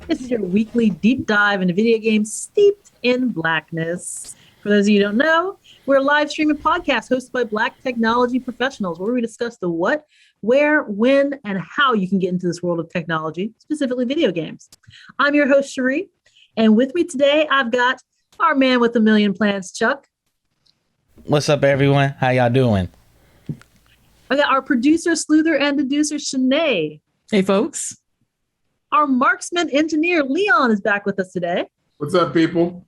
This is your weekly deep dive into video games steeped in blackness. For those of you who don't know, we're a live streaming podcast hosted by Black technology professionals where we discuss the what, where, when, and how you can get into this world of technology, specifically video games. I'm your host, Cherie, and with me today, I've got our man with a million plans, Chuck. What's up, everyone? How y'all doing? I got our producer, sleuther, and deducer, Shanae. Hey, folks. Our marksman engineer, Leon, is back with us today. What's up, people?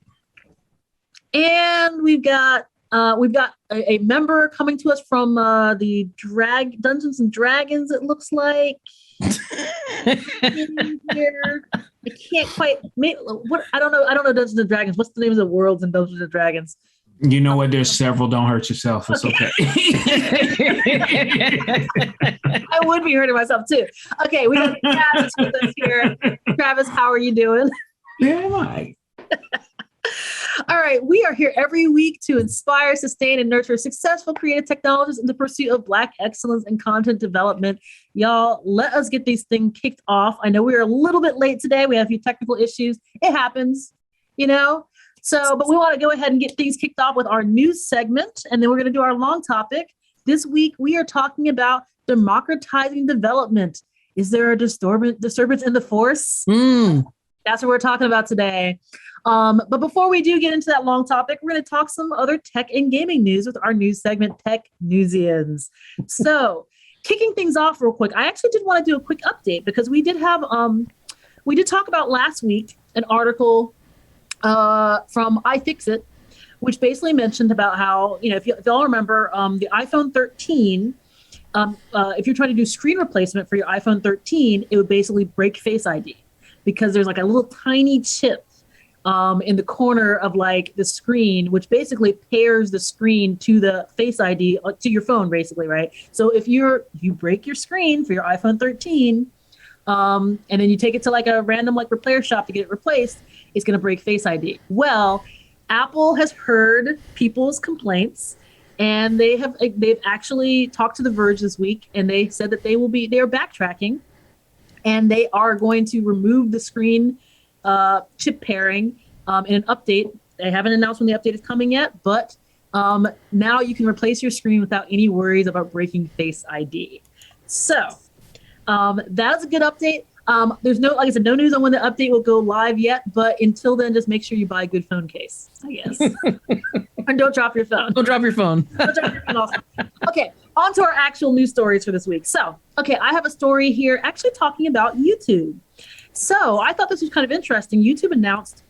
And we've got a member coming to us from the Dungeons and Dragons, it looks like. Here. I can't quite I don't know Dungeons and Dragons. What's the name of the worlds in Dungeons and Dragons? You know what? There's several. Don't hurt yourself. It's okay. I would be hurting myself too. Okay, we got Travis with us here. Travis, how are you doing? Yeah, am I? All right, we are here every week to inspire, sustain, and nurture successful creative technologists in the pursuit of Black excellence in content development. Y'all, let us get these things kicked off. I know we are a little bit late today. We have a few technical issues. It happens, you know? So, but we want to go ahead and get things kicked off with our news segment, and then we're going to do our long topic. This week, we are talking about democratizing development. Is there a disturbance in the force? That's what we're talking about today. But before we do get into that long topic, we're going to talk some other tech and gaming news with our news segment, Techn00bians. So, kicking things off real quick, I actually did want to do a quick update because we did talk about last week an article from iFixit, which basically mentioned about how, if y'all remember, the iPhone 13, if you're trying to do screen replacement for your iPhone 13, it would basically break Face ID because there's like a little tiny chip in the corner of like the screen, which basically pairs the screen to the Face ID to your phone, basically, right? So if you break your screen for your iPhone 13, and then you take it to like a random like repair shop to get it replaced, it's going to break Face ID. Well, Apple has heard people's complaints, and they've actually talked to The Verge this week, and they said that they are backtracking, and they are going to remove the screen chip pairing in an update. They haven't announced when the update is coming yet, but now you can replace your screen without any worries about breaking Face ID. So that's a good update. There's no news on when the update will go live yet, but until then, just make sure you buy a good phone case, I guess. And don't drop your phone. Don't drop your phone. Don't drop your phone also. Okay, on to our actual news stories for this week. So, I have a story here actually talking about YouTube. So I thought this was kind of interesting. YouTube announced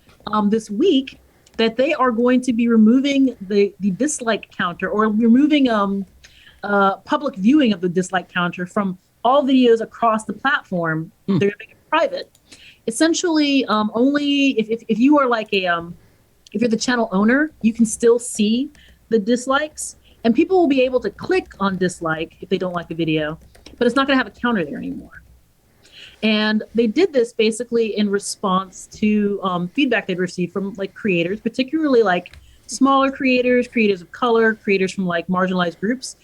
this week that they are going to be removing the dislike counter, or removing public viewing of the dislike counter from all videos across the platform. They're going to make it private. Essentially, only if you are like if you're the channel owner, you can still see the dislikes, and people will be able to click on dislike if they don't like the video, but it's not going to have a counter there anymore. And they did this basically in response to feedback they'd received from like creators, particularly like smaller creators of color, creators from like marginalized groups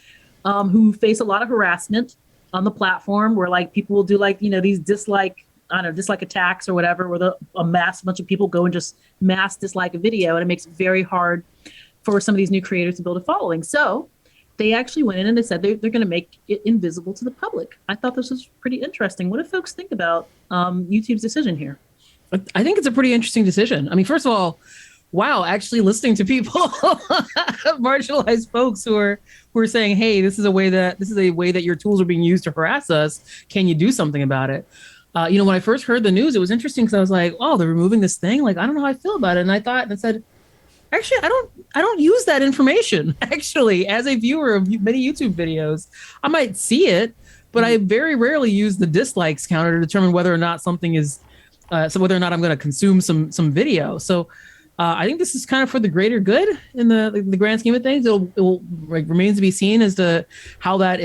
who face a lot of harassment on the platform, where like people will do like, these dislike attacks or whatever, where a bunch of people go and just mass dislike a video, and it makes it very hard for some of these new creators to build a following. So they actually went in and they said they're going to make it invisible to the public. I thought this was pretty interesting. What do folks think about YouTube's decision here? I think it's a pretty interesting decision. I mean, first of all, wow, actually listening to people, marginalized folks who are saying, hey, this is a way that your tools are being used to harass us. Can you do something about it? When I first heard the news, it was interesting because I was like, oh, they're removing this thing. Like, I don't know how I feel about it. And I said, actually, I don't use that information. Actually, as a viewer of many YouTube videos, I might see it, but I very rarely use the dislikes counter to determine whether or not something is, whether or not I'm going to consume some video. So I think this is kind of for the greater good in the grand scheme of things. It will remains to be seen as to how that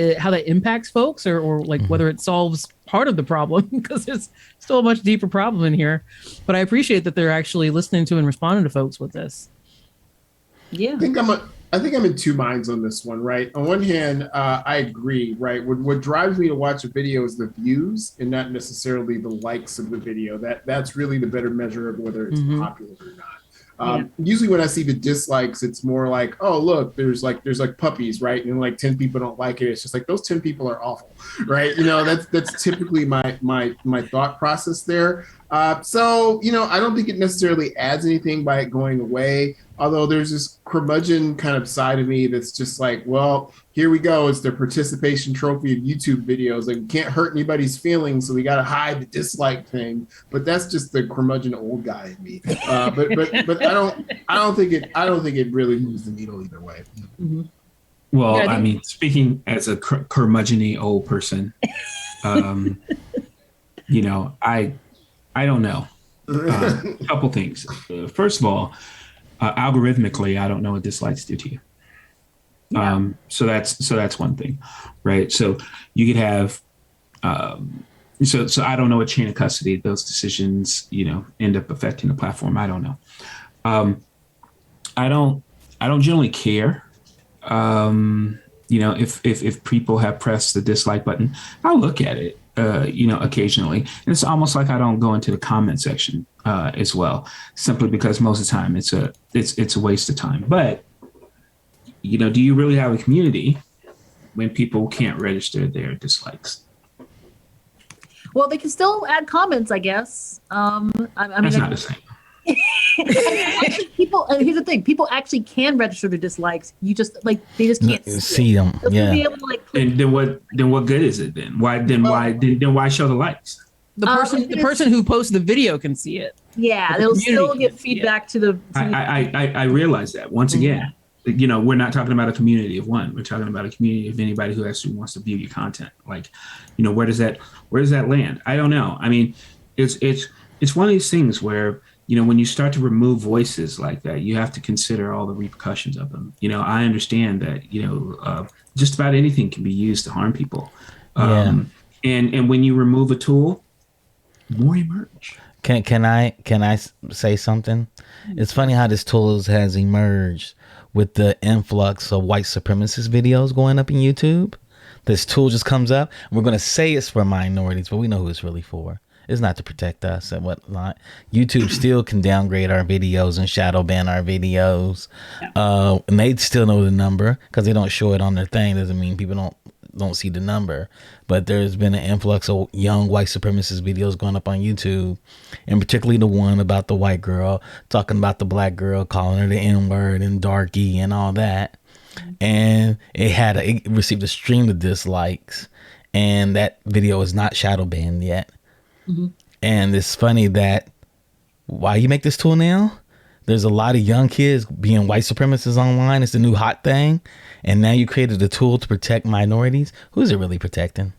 impacts folks, or like whether it solves part of the problem, because there's still a much deeper problem in here. But I appreciate that they're actually listening to and responding to folks with this. Yeah, I think I think I'm in two minds on this one, right? On one hand, I agree, right? What drives me to watch a video is the views and not necessarily the likes of the video. That's really the better measure of whether it's popular or not. Usually when I see the dislikes, it's more like, oh, look, there's like puppies, right? And like 10 people don't like it. It's just like those 10 people are awful, right? That's typically my thought process there. So, I don't think it necessarily adds anything by it going away. Although there's this curmudgeon kind of side of me that's just like, well, here we go. It's the participation trophy of YouTube videos. Like, we can't hurt anybody's feelings, so we got to hide the dislike thing. But that's just the curmudgeon old guy in me. But I don't think it really moves the needle either way. Mm-hmm. Well, yeah, I mean, speaking as a curmudgeon-y old person, I don't know. A couple things. First of all, algorithmically, I don't know what dislikes do to you. Yeah. So that's one thing, right? So you could have, so I don't know what chain of custody those decisions, end up affecting the platform. I don't know. I don't generally care. If people have pressed the dislike button, I'll look at it. Occasionally. And it's almost like I don't go into the comment section as well, simply because most of the time it's a waste of time. But, do you really have a community when people can't register their dislikes? Well, they can still add comments, I guess. That's not the same. People, and here's the thing: people actually can register their dislikes. You just they just can't see them. Yeah. Be able to, and then what good is it then? Why show the likes? The person who posts the video can see it. Yeah, they'll still get feedback to the. I realize that once again. We're not talking about a community of one. We're talking about a community of anybody who actually wants to view your content. Like, where does that land? I don't know. I mean, it's one of these things where. When you start to remove voices like that, you have to consider all the repercussions of them. I understand that, just about anything can be used to harm people. And when you remove a tool, more emerge. Can I say something? It's funny how this tool has emerged with the influx of white supremacist videos going up in YouTube. This tool just comes up. And we're going to say it's for minorities, but we know who it's really for. It's not to protect us and whatnot. YouTube still can downgrade our videos and shadow ban our videos. And they still know the number because they don't show it on their thing. Doesn't mean people don't see the number. But there's been an influx of young white supremacist videos going up on YouTube, and particularly the one about the white girl talking about the black girl, calling her the N-word and darky and all that. And it received a stream of dislikes, and that video is not shadow banned yet. Mm-hmm. And it's funny that why you make this tool now? There's a lot of young kids being white supremacists online. It's the new hot thing. And now you created a tool to protect minorities. Who's it really protecting?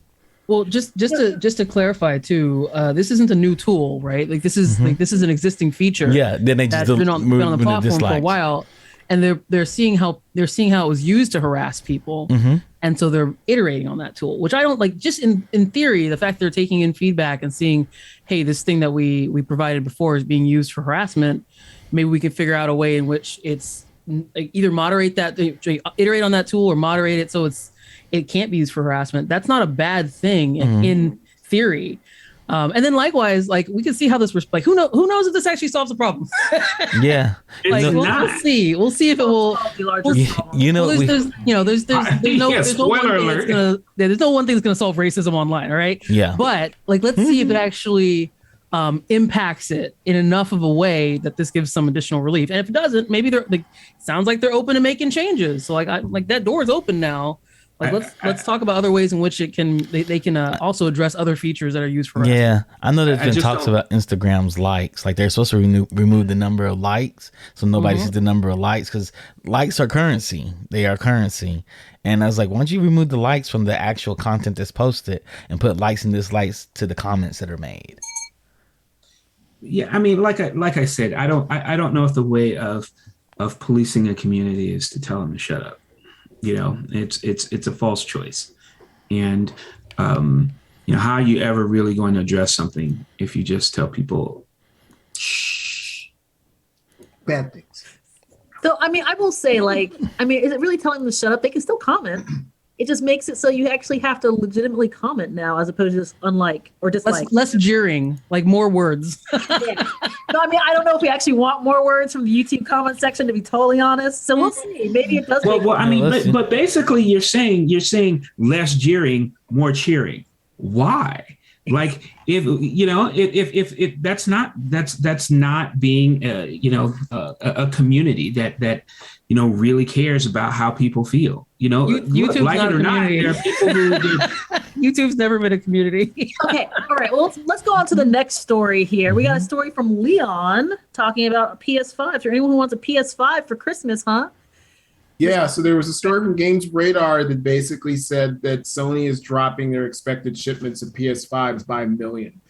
Well, just to clarify too, this isn't a new tool, right? Like this is an existing feature. Yeah, then they just been on the platform for a while, and they're seeing how it was used to harass people. Mm-hmm. And so they're iterating on that tool, which I don't like. Just in theory, the fact they're taking in feedback and seeing, hey, this thing that we provided before is being used for harassment. Maybe we can figure out a way in which it's like, either moderate that, iterate on that tool, or moderate it so it can't be used for harassment. That's not a bad thing in theory. And then likewise, like we can see how this like who knows if this actually solves the problem. Yeah, like we'll see. We'll see if it will. There's no one thing that's gonna solve racism online. All right. Yeah. But like, let's see if it actually impacts it in enough of a way that this gives some additional relief. And if it doesn't, maybe they're like, sounds like they're open to making changes. So like that door is open now. Like let's talk about other ways in which they can also address other features that are used for. Yeah, I know there's been talks about Instagram's likes. Like they're supposed to remove the number of likes, so nobody sees the number of likes, because likes are currency. They are currency. And I was like, why don't you remove the likes from the actual content that's posted and put likes and dislikes to the comments that are made? Yeah, I mean, like I said, I don't know if the way of policing a community is to tell them to shut up. It's a false choice. And, how are you ever really going to address something if you just tell people, shh? Bad things. So, I mean, I will say, like, I mean, is it really telling them to shut up? They can still comment. It just makes it so you actually have to legitimately comment now, as opposed to just unlike or dislike. Less jeering, like more words. Yeah. No, I mean, I don't know if we actually want more words from the YouTube comment section, to be totally honest. So we'll see. Maybe it does. Well, I mean, but basically, you're saying less jeering, more cheering. Why? Like, if you know, if that's not being a community that really cares about how people feel. YouTube's like not it or not, there are people who YouTube's never been a community. Okay, all right. Well, let's go on to the next story here. We got a story from Leon talking about a PS5. Is there anyone who wants a PS5 for Christmas, huh? Yeah, so there was a story from Games Radar that basically said that Sony is dropping their expected shipments of PS5s by 1 million.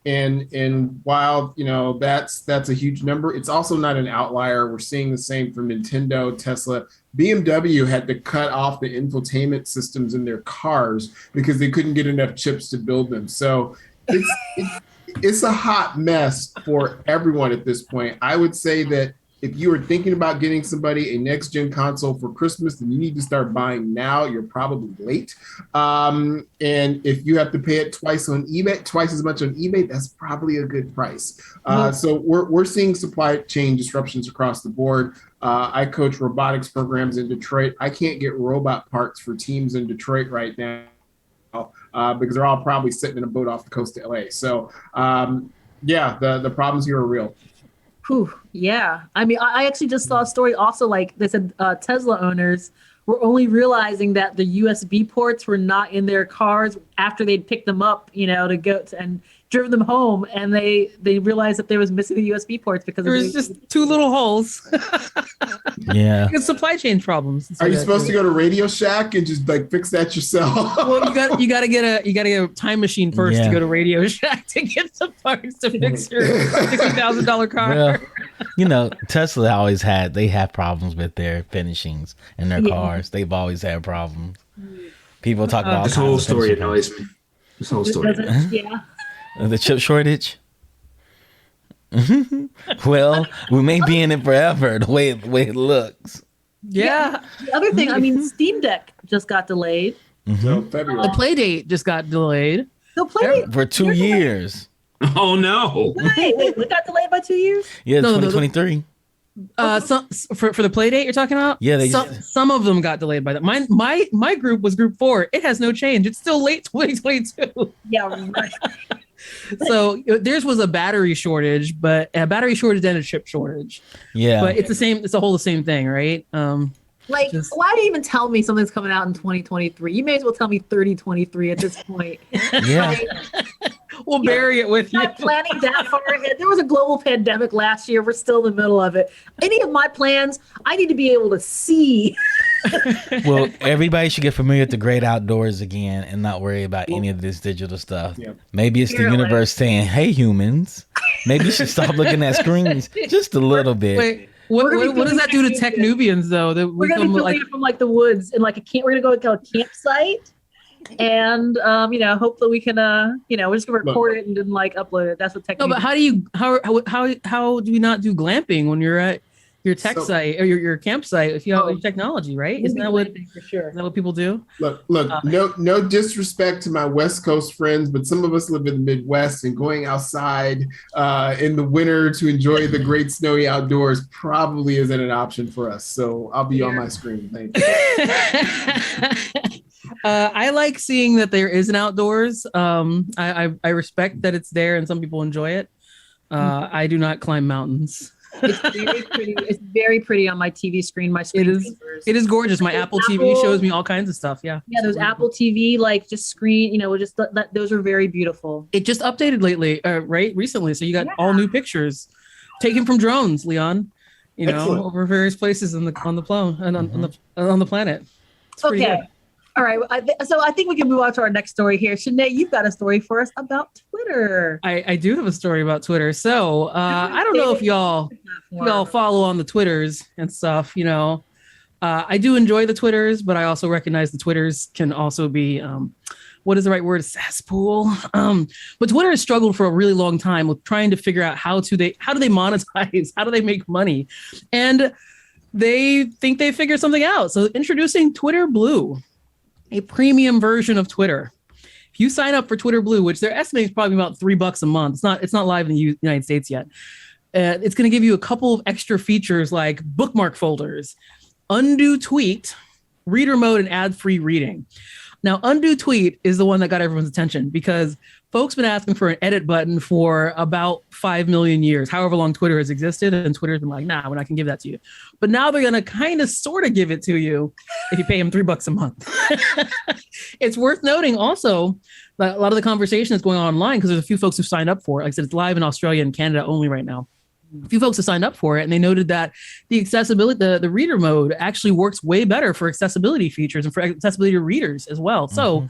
And while that's a huge number, it's also not an outlier. We're seeing the same from Nintendo, Tesla. BMW had to cut off the infotainment systems in their cars because they couldn't get enough chips to build them. So it's a hot mess for everyone at this point. I would say that if you are thinking about getting somebody a next-gen console for Christmas, then you need to start buying now. You're probably late. And if you have to pay it twice as much on eBay, that's probably a good price. So we're seeing supply chain disruptions across the board. I coach robotics programs in Detroit. I can't get robot parts for teams in Detroit right now because they're all probably sitting in a boat off the coast of LA. So the problems here are real. Whew, yeah. I mean, I actually just saw a story also, like they said Tesla owners were only realizing that the USB ports were not in their cars after they'd picked them up, to go and driven them home, and they realized that there was missing the USB ports because there was just two little holes. Yeah. It's supply chain problems. Are you supposed to go to Radio Shack and just like fix that yourself? Well, you got to get a time machine first to go to Radio Shack to get the parts to fix your $60,000 car. Well, Tesla always have problems with their finishings in their cars. They've always had problems. People talk about this whole story annoys me. This whole story. Yeah. The chip shortage. Well, we may be in it forever the way it looks. Yeah. The other thing, I mean, Steam Deck just got delayed. So February. The Playdate just got delayed. So Playdate For 2 years. Oh no! Wait, it got delayed by 2 years? Yeah, No, 2023. For the Playdate you're talking about? Yeah, some of them got delayed by that. My group was group 4. It has no change. It's still late 2022. Yeah, right. So theirs was a battery shortage, but a battery shortage and a chip shortage. Yeah, but it's the same. It's a whole the same thing, right? Why do you even tell me something's coming out in 2023? You may as well tell me 3023 at this point. Yeah. We'll bury it with you. Not planning that far ahead. There was a global pandemic last year. We're still in the middle of it. Any of my plans, I need to be able to see. Well, everybody should get familiar with the great outdoors again and not worry about any of this digital stuff. Yeah. Maybe it's the universe saying, "Hey, humans, maybe you should stop looking at screens just a little bit." Wait, what does that do to techn00bians though? That we're gonna be filming it from like the woods and like we're gonna go to a campsite. And hopefully we can we're just gonna record it and then like upload it. That's what techn00bians. No, but how do we not do glamping when you're at your tech site or your campsite if you have your technology, right? Isn't that what for sure? Is that what people do? Look, no disrespect to my West Coast friends, but some of us live in the Midwest, and going outside in the winter to enjoy the great snowy outdoors probably isn't an option for us. So I'll be on my screen. Thank you. I like seeing that there is an outdoors. I respect that it's there and some people enjoy it. I do not climb mountains. It's very pretty. It's very pretty on my TV screen. My screen. It is gorgeous. My Apple TV shows me all kinds of stuff. Yeah. Yeah, those Apple TV just screen. Those are very beautiful. It just updated lately, right? Recently, so you got all new pictures taken from drones, Leon. Excellent. Over various places on the plane and on the planet. It's pretty good. All right. So I think we can move on to our next story here. Sinead, you've got a story for us about Twitter. I do have a story about Twitter. So I don't know if y'all follow on the Twitters and stuff. I do enjoy the Twitters, but I also recognize the Twitters can also be what is the right word? Cesspool. But Twitter has struggled for a really long time with trying to figure out how do they monetize, how do they make money, and they think they figured something out. So introducing Twitter Blue, a premium version of Twitter. If you sign up for Twitter Blue, which they're estimating is probably about $3 a month, it's not live in the United States yet. It's going to give you a couple of extra features like bookmark folders, undo tweet, reader mode, and ad-free reading. Now, undo tweet is the one that got everyone's attention because folks been asking for an edit button for about 5 million years, however long Twitter has existed. And Twitter's been like, nah, we're not going to give that to you. But now they're going to kind of sort of give it to you if you pay them $3 a month. It's worth noting also that a lot of the conversation that's going on online, because there's a few folks who signed up for it. Like I said, it's live in Australia and Canada only right now. A few folks have signed up for it, and they noted that the accessibility, the reader mode actually works way better for accessibility features and for accessibility to readers as well. So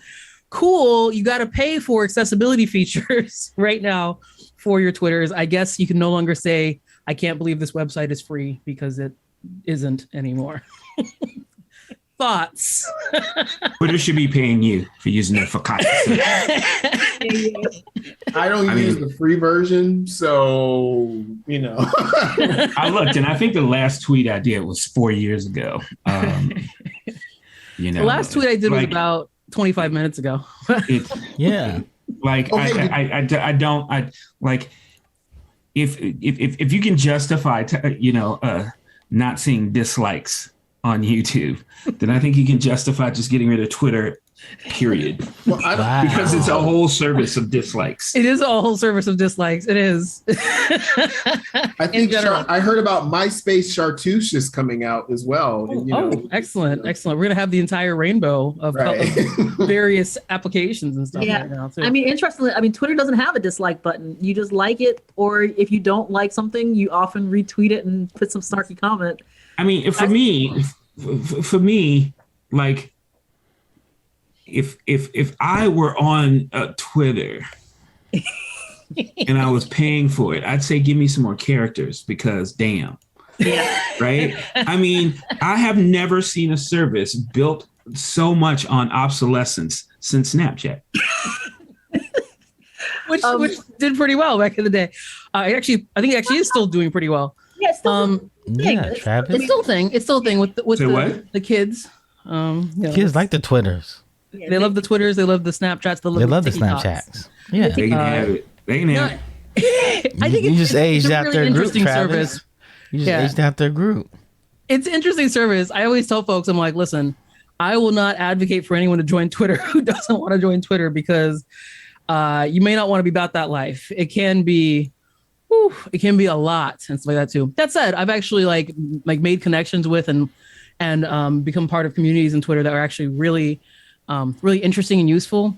cool. You got to pay for accessibility features right now for your Twitters. I guess you can no longer say, I can't believe this website is free, because it isn't anymore. Thoughts? Twitter should be paying you for using it for content. I don't use the free version, so I looked, and I think the last tweet I did was 4 years ago. The last tweet I did was about 25 minutes ago. Yeah. Like I don't like if you can justify not seeing dislikes on YouTube, then I think you can justify just getting rid of Twitter, period. Well, because it's a whole service of dislikes. It is a whole service of dislikes. It is. I think I heard about MySpace Chartouche is coming out as well. Excellent. We're going to have the entire rainbow of various applications and stuff right now, too. I mean, interestingly, Twitter doesn't have a dislike button. You just like it, or if you don't like something, you often retweet it and put some snarky comment. I mean, for me, like, if I were on Twitter and I was paying for it, I'd say give me some more characters, because damn. Yeah. Right? I mean, I have never seen a service built so much on obsolescence since Snapchat. which did pretty well back in the day. I think it actually is still doing pretty well. Yeah, it's still Travis. It's still a thing with the kids. Kids like the Twitters. They love the Twitters. They love the Snapchats. They love the Snapchats. Yeah, they can have it. They can have it. I think you just aged out really their group, interesting Travis. service. You just aged out their group. It's an interesting service. I always tell folks, I'm like, listen, I will not advocate for anyone to join Twitter who doesn't want to join Twitter, because you may not want to be about that life. It can be a lot and stuff like that too. That said, I've actually like made connections with and become part of communities in Twitter that are actually really interesting and useful,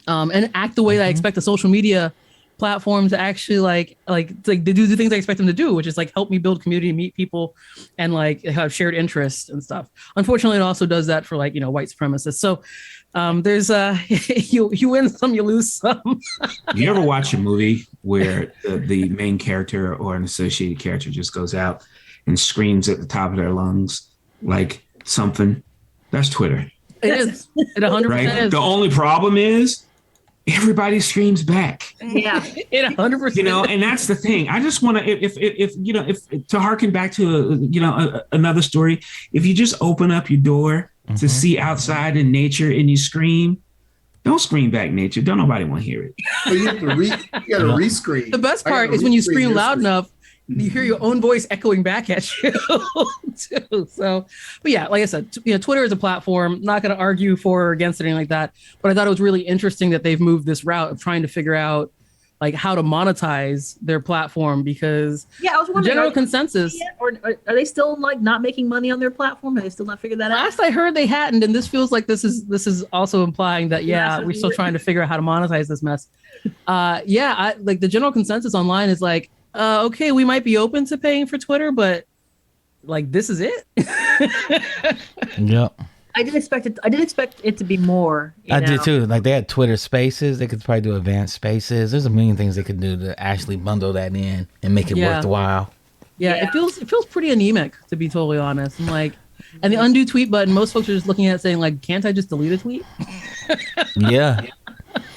and act the way that I expect a social media platform to actually like to do the things I expect them to do, which is like help me build community, meet people, and like have shared interests and stuff. Unfortunately, it also does that for white supremacists. So there's you win some, you lose some. You ever watch a movie where the main character or an associated character just goes out and screams at the top of their lungs like something? That's Twitter. It is. It 100% is. The only problem is everybody screams back. Yeah, it 100%. And that's the thing. I just want to, if to harken back to another story, if you just open up your door to see outside in nature and you scream, don't scream back, nature. Don't nobody want to hear it. So you have to you got to re-scream. The best part is when you scream loud enough, you hear your own voice echoing back at you too. So, but yeah, like I said, Twitter is a platform. Not going to argue for or against it, anything like that. But I thought it was really interesting that they've moved this route of trying to figure out like how to monetize their platform, because I was wondering, general consensus, or are they still like not making money on their platform? Have they still not figured that out? Last I heard they hadn't, and this feels like this is also implying that we're still trying to figure out how to monetize this mess. Like the general consensus online is like, okay, we might be open to paying for Twitter, but like this is it. Yep. I did expect it to be more. I did too. Like they had Twitter Spaces. They could probably do advanced Spaces. There's a million things they could do to actually bundle that in and make it worthwhile. Yeah, it feels pretty anemic, to be totally honest. And the undo tweet button, most folks are just looking at it saying like, can't I just delete a tweet? Yeah.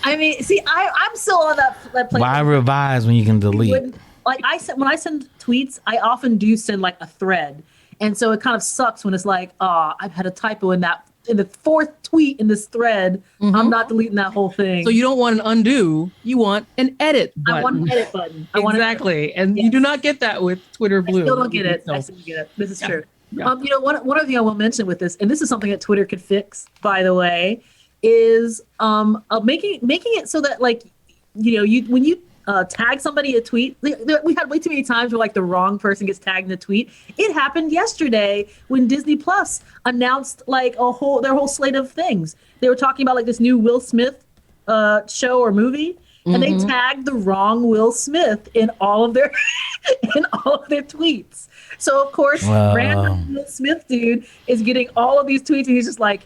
I mean, see, I'm still on that place. Why revise when you can delete? When I send tweets, I often do send like a thread, and so it kind of sucks when it's like, I've had a typo in the fourth tweet in this thread. I'm not deleting that whole thing. So you don't want an undo, you want an edit button. I want an edit button. Exactly. And you do not get that with Twitter Blue. I still don't get it. I still don't get it. This is true. Yeah. One other thing I will mention with this, and this is something that Twitter could fix, by the way, is making it so that, like, when you tag somebody a tweet, we had way too many times where like the wrong person gets tagged in the tweet. It happened yesterday when Disney Plus announced like their whole slate of things. They were talking about like this new Will Smith show or movie, and they tagged the wrong Will Smith in all of their tweets. So of course, random Will Smith dude is getting all of these tweets, and he's just like,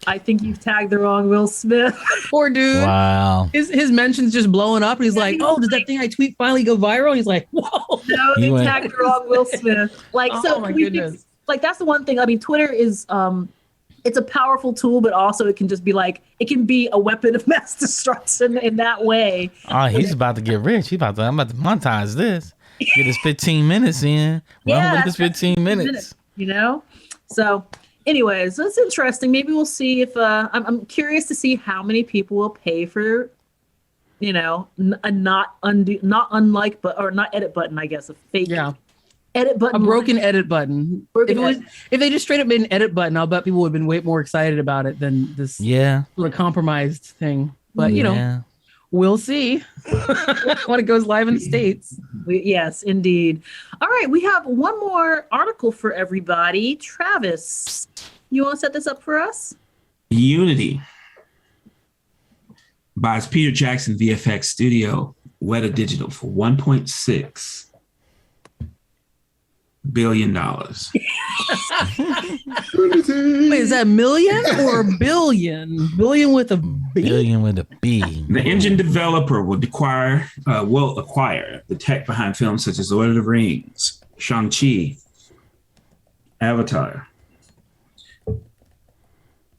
I think you've tagged the wrong Will Smith. Poor dude. Wow. His mentions just blowing up. And he's like, did that thing I tweet finally go viral? And he's like, whoa. No, they tagged the wrong Will Smith. Like, oh my goodness. Like, that's the one thing. I mean, Twitter is, it's a powerful tool, but also it can just be like, it can be a weapon of mass destruction in that way. Oh, he's about to get rich. I'm about to monetize this. Get his 15 minutes in. Run with his 15 minutes. So anyways, that's interesting. Maybe we'll see if I'm curious to see how many people will pay for, a not edit button, I guess, a fake edit button, a broken edit button. If they just straight up made an edit button, I'll bet people would have been way more excited about it than this sort of compromised thing. But we'll see when it goes live in the States. Yes, indeed. All right, we have one more article for everybody. Travis, you want to set this up for us? Unity buys Peter Jackson VFX studio Weta Digital for $1.6 billion. Wait, is that million or billion? Billion with a B? Billion with a B. The engine developer will acquire the tech behind films such as Lord of the Rings, Shang-Chi, Avatar.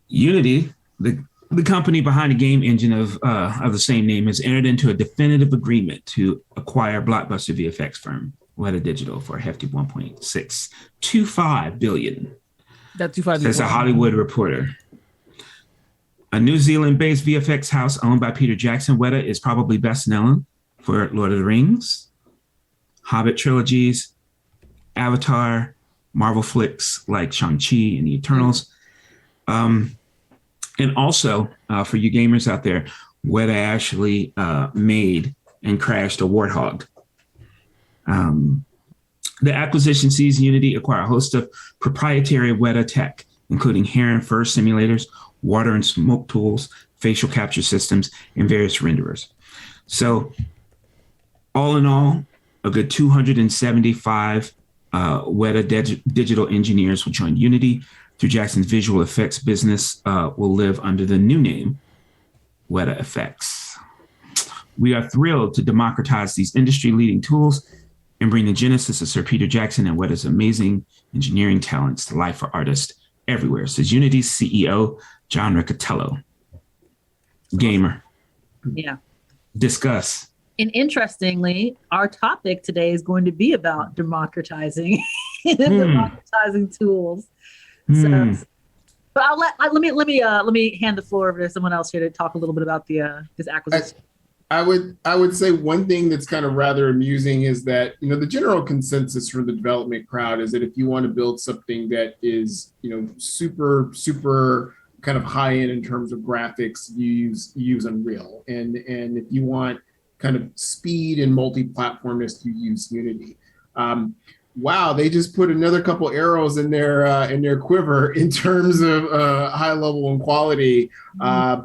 Unity, the company behind the game engine of the same name, has entered into a definitive agreement to acquire blockbuster VFX firm Weta Digital for a hefty $1.625 billion. That's 25. Says a Hollywood Reporter. A New Zealand-based VFX house owned by Peter Jackson, Weta is probably best known for Lord of the Rings, Hobbit trilogies, Avatar, Marvel flicks like Shang-Chi and the Eternals. And also, for you gamers out there, Weta actually made and crashed a Warthog. The acquisition sees Unity acquire a host of proprietary Weta tech, including hair and fur simulators, water and smoke tools, facial capture systems, and various renderers. So all in all, a good 275 Weta digital engineers will join Unity. Through Jackson's visual effects business will live under the new name, Weta Effects. We are thrilled to democratize these industry-leading tools and bring the genesis of Sir Peter Jackson and Weta's amazing engineering talents to life for artists everywhere, says Unity's CEO, John Riccatello. Gamer. Yeah. Discuss. And interestingly, our topic today is going to be about democratizing tools. So, but let me hand the floor over to someone else here to talk a little bit about this acquisition. I would say one thing that's kind of rather amusing is that, the general consensus from the development crowd is that if you want to build something that is, super, super kind of high end in terms of graphics, you use Unreal. And if you want kind of speed and multi-platformness, you use Unity. Wow, they just put another couple arrows in their quiver in terms of high level and quality.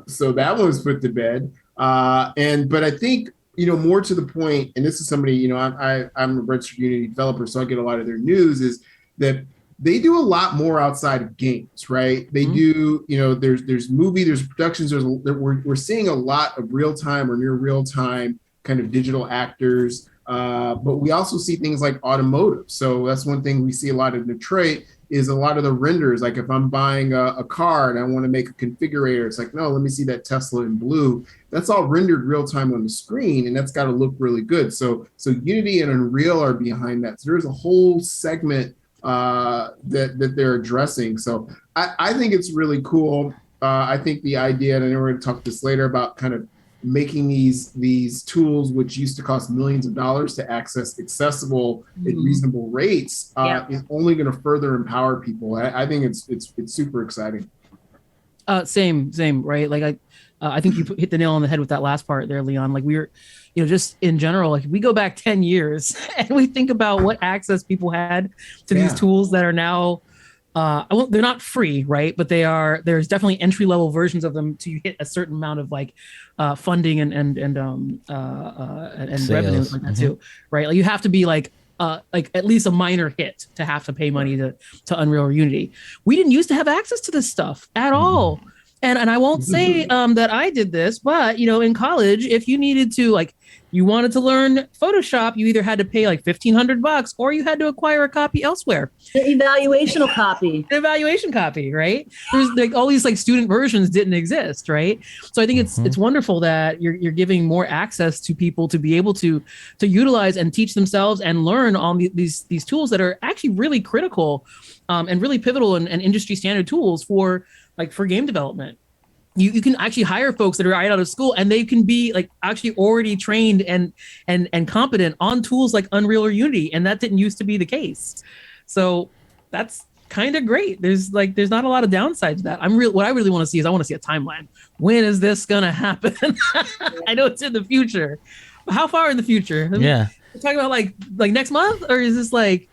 So that one was put to bed. But I think, more to the point, and this is somebody, I'm a registered Unity developer, so I get a lot of their news, is that they do a lot more outside of games, right? They do, there's movie, there's productions, we're seeing a lot of real time or near real time kind of digital actors. But we also see things like automotive. So that's one thing we see a lot in Detroit is a lot of the renders. Like if I'm buying a car and I want to make a configurator, it's like, no, let me see that Tesla in blue. That's all rendered real time on the screen, and that's got to look really good. So Unity and Unreal are behind that. So there's a whole segment that they're addressing. So I think it's really cool. I think the idea, and I know we're going to talk this later about kind of making these tools, which used to cost millions of dollars to access, accessible at reasonable rates, is only going to further empower people. I think it's super exciting. Same, right? Like I think you hit the nail on the head with that last part there, Leon. Like we were, just in general, like we go back 10 years and we think about what access people had to these tools that are now, they're not free, right? But there's definitely entry level versions of them to hit a certain amount of like funding and revenue like that too, right? Like you have to be like at least a minor hit to have to pay money to Unreal or Unity. We didn't used to have access to this stuff at all. And I won't say that I did this, but in college, if you needed to, like, you wanted to learn Photoshop, you either had to pay like $1,500 or you had to acquire a copy elsewhere. The evaluation copy, right? There's like all these like student versions didn't exist, right? So I think it's wonderful that you're giving more access to people to be able to utilize and teach themselves and learn on these tools that are actually really critical and really pivotal and industry standard tools for game development. You can actually hire folks that are right out of school and they can be like actually already trained and competent on tools like Unreal or Unity. And that didn't used to be the case. So that's kind of great. There's not a lot of downsides to that. What I really want to see is I want to see a timeline. When is this going to happen? I know it's in the future. How far in the future? Yeah. We're talking about like next month, or is this like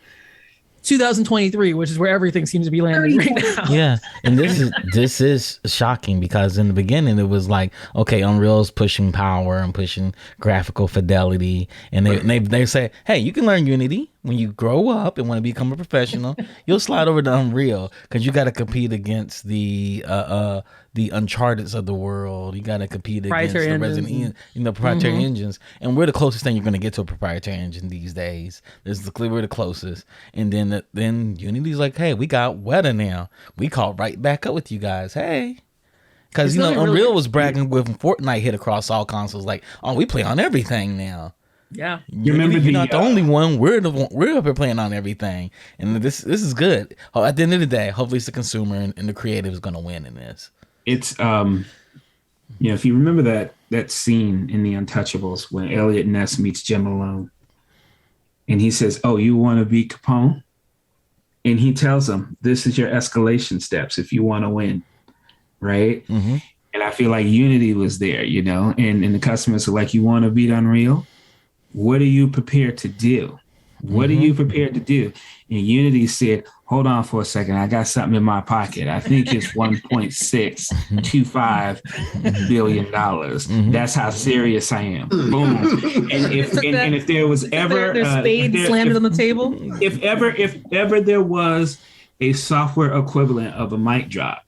2023, which is where everything seems to be landing right now. Yeah, and this is shocking because in the beginning it was like, okay, Unreal's pushing power and pushing graphical fidelity, and they say, hey, you can learn Unity when you grow up and want to become a professional. You'll slide over to Unreal because you got to compete against the Uncharted's of the world. You got to compete against the Resident proprietary engines, and we're the closest thing you're going to get to a proprietary engine these days. We're the closest, and then Unity's like, hey, we got Weta now. We caught right back up with you guys. Hey. Because Unreal was bragging with Fortnite hit across all consoles, like, oh, we play on everything now. Yeah, you're not the only one. We're up here playing on everything, and this is good. At the end of the day, hopefully, it's the consumer and the creative is going to win in this. It's if you remember that scene in The Untouchables when Elliot Ness meets Jim Malone, and he says, "Oh, you want to be Capone?" And he tells him, "This is your escalation steps if you want to win." Right? Mm-hmm. And I feel like Unity was there, and the customers are like, "You want to beat Unreal? What are you prepared to do? What are you prepared to do?" And Unity said, hold on for a second. I got something in my pocket. I think it's $1.625 billion. That's how serious I am. Boom. And if there was ever their spade slammed on the table. If ever there was a software equivalent of a mic drop.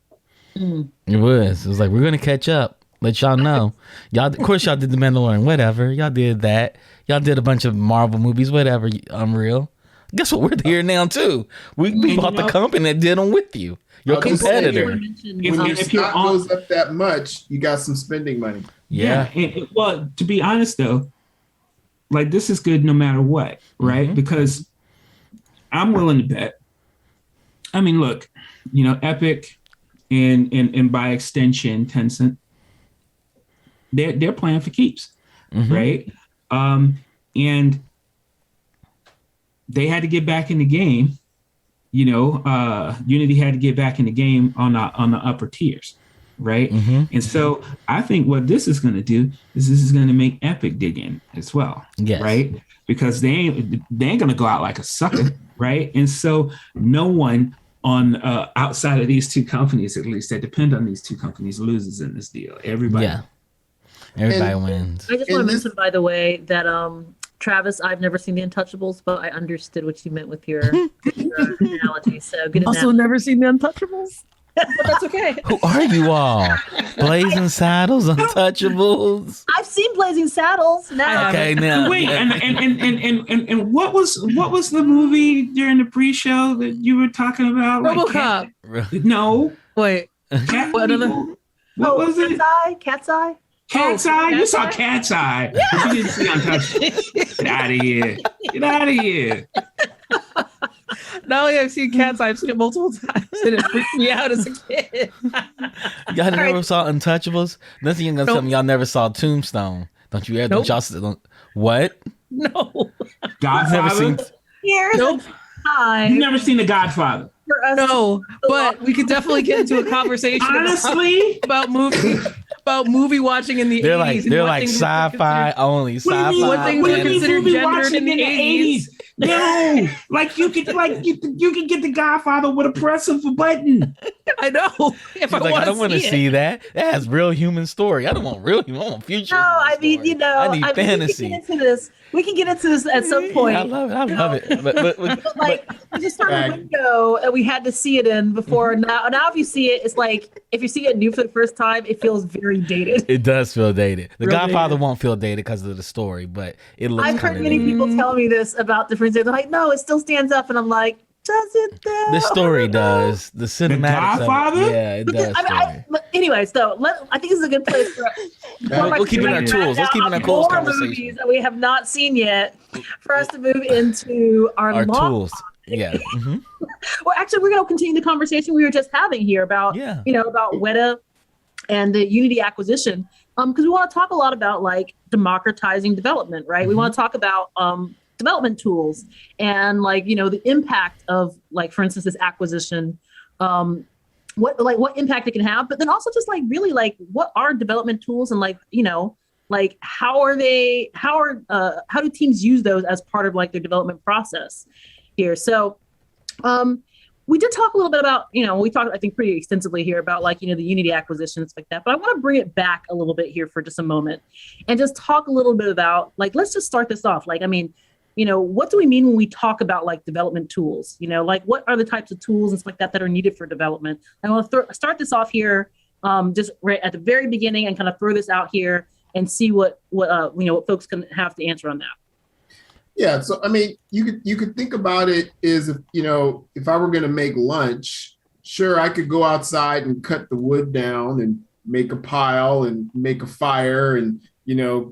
It was like, we're gonna catch up. Let y'all know. Of course y'all did The Mandalorian, whatever. Y'all did that. Y'all did a bunch of Marvel movies, whatever, Unreal. Guess what? We're here now, too. We bought the company that did them with you. Your competitor. When your stock goes up that much, you got some spending money. Yeah. Well, to be honest, though, like, this is good no matter what, right? Because I'm willing to bet. I mean, look, Epic and by extension, Tencent, they're playing for keeps, right? And they had to get back in the game. Unity had to get back in the game on the upper tiers, right? And so I think what this is going to do is this is going to make Epic dig in as well, right? Because they ain't going to go out like a sucker, right? And so no one on outside of these two companies, at least that depend on these two companies, loses in this deal. Everybody wins. I just want to mention, by the way, that Travis, I've never seen The Untouchables, but I understood what you meant with your analogy. So good. Also, never seen The Untouchables. but that's okay. Who are you all? Blazing Saddles, Untouchables. I've seen Blazing Saddles. Now, Okay, now Wait, and what was the movie during the pre-show that you were talking about? RoboCop. No. Wait. Cat What other- What was it? Cat's Eye. Cat's Eye? You saw Cat's Eye. But you didn't see Untouchables. Get out of here. Get out of here. Not only I've seen Cat's Eye, I've seen it multiple times, and it freaked me out as a kid. Y'all never saw Untouchables? Nothing you're gonna tell me y'all never saw Tombstone. Don't you ever? Nope. What? No. Godfather? Never seen. Here's Nope. time You've never seen The Godfather? for us. No, but we could definitely get into a conversation Honestly? about movie watching in the 80s. They're like sci-fi only. Sci-fi. What things were considered movie gendered watching in the 80s? No, like you could get The Godfather with a press of a button. I know. If I, Like, I don't want to it. see that. That has real human story. I don't want real human. I want future. No, I human mean, story. you know, I need fantasy. We can get into this at some point. I love it. I love it. But like, there's a certain window that we had to see it in before. Now if you see it, it's like if you see it new for the first time, it feels very dated. it does feel dated. The Real Godfather dated. won't feel dated because of the story, but it looks. I've heard kinda many dated. people tell me this about different things. They're like, no, it still stands up, and I'm like, does it though? The story does. The cinematics. of it, Godfather? yeah, it does. But anyway, so I think this is a good place for. We're keeping our tools. Let's keep our tools more conversation. movies that we have not seen yet, for us to move into our Tools. Yeah. Mhm. Well, actually, we're going to continue the conversation we were just having here about, Yeah. about Weta and the Unity acquisition. Because we want to talk a lot about like democratizing development, right? We want to talk about development tools and like, the impact of like, for instance, this acquisition, what impact it can have, but then also just like really like what are development tools and like, like how do teams use those as part of like their development process here? So we did talk a little bit about, we talked, I think, pretty extensively here about like, the Unity acquisitions like that, but I want to bring it back a little bit here for just a moment and just talk a little bit about like, let's just start this off. Like, I mean, what do we mean when we talk about like development tools? Like what are the types of tools and stuff like that are needed for development? I want to start this off here just right at the very beginning and kind of throw this out here and see what folks can have to answer on that. Yeah, so I mean, you could think about it as if I were going to make lunch, sure, I could go outside and cut the wood down and make a pile and make a fire and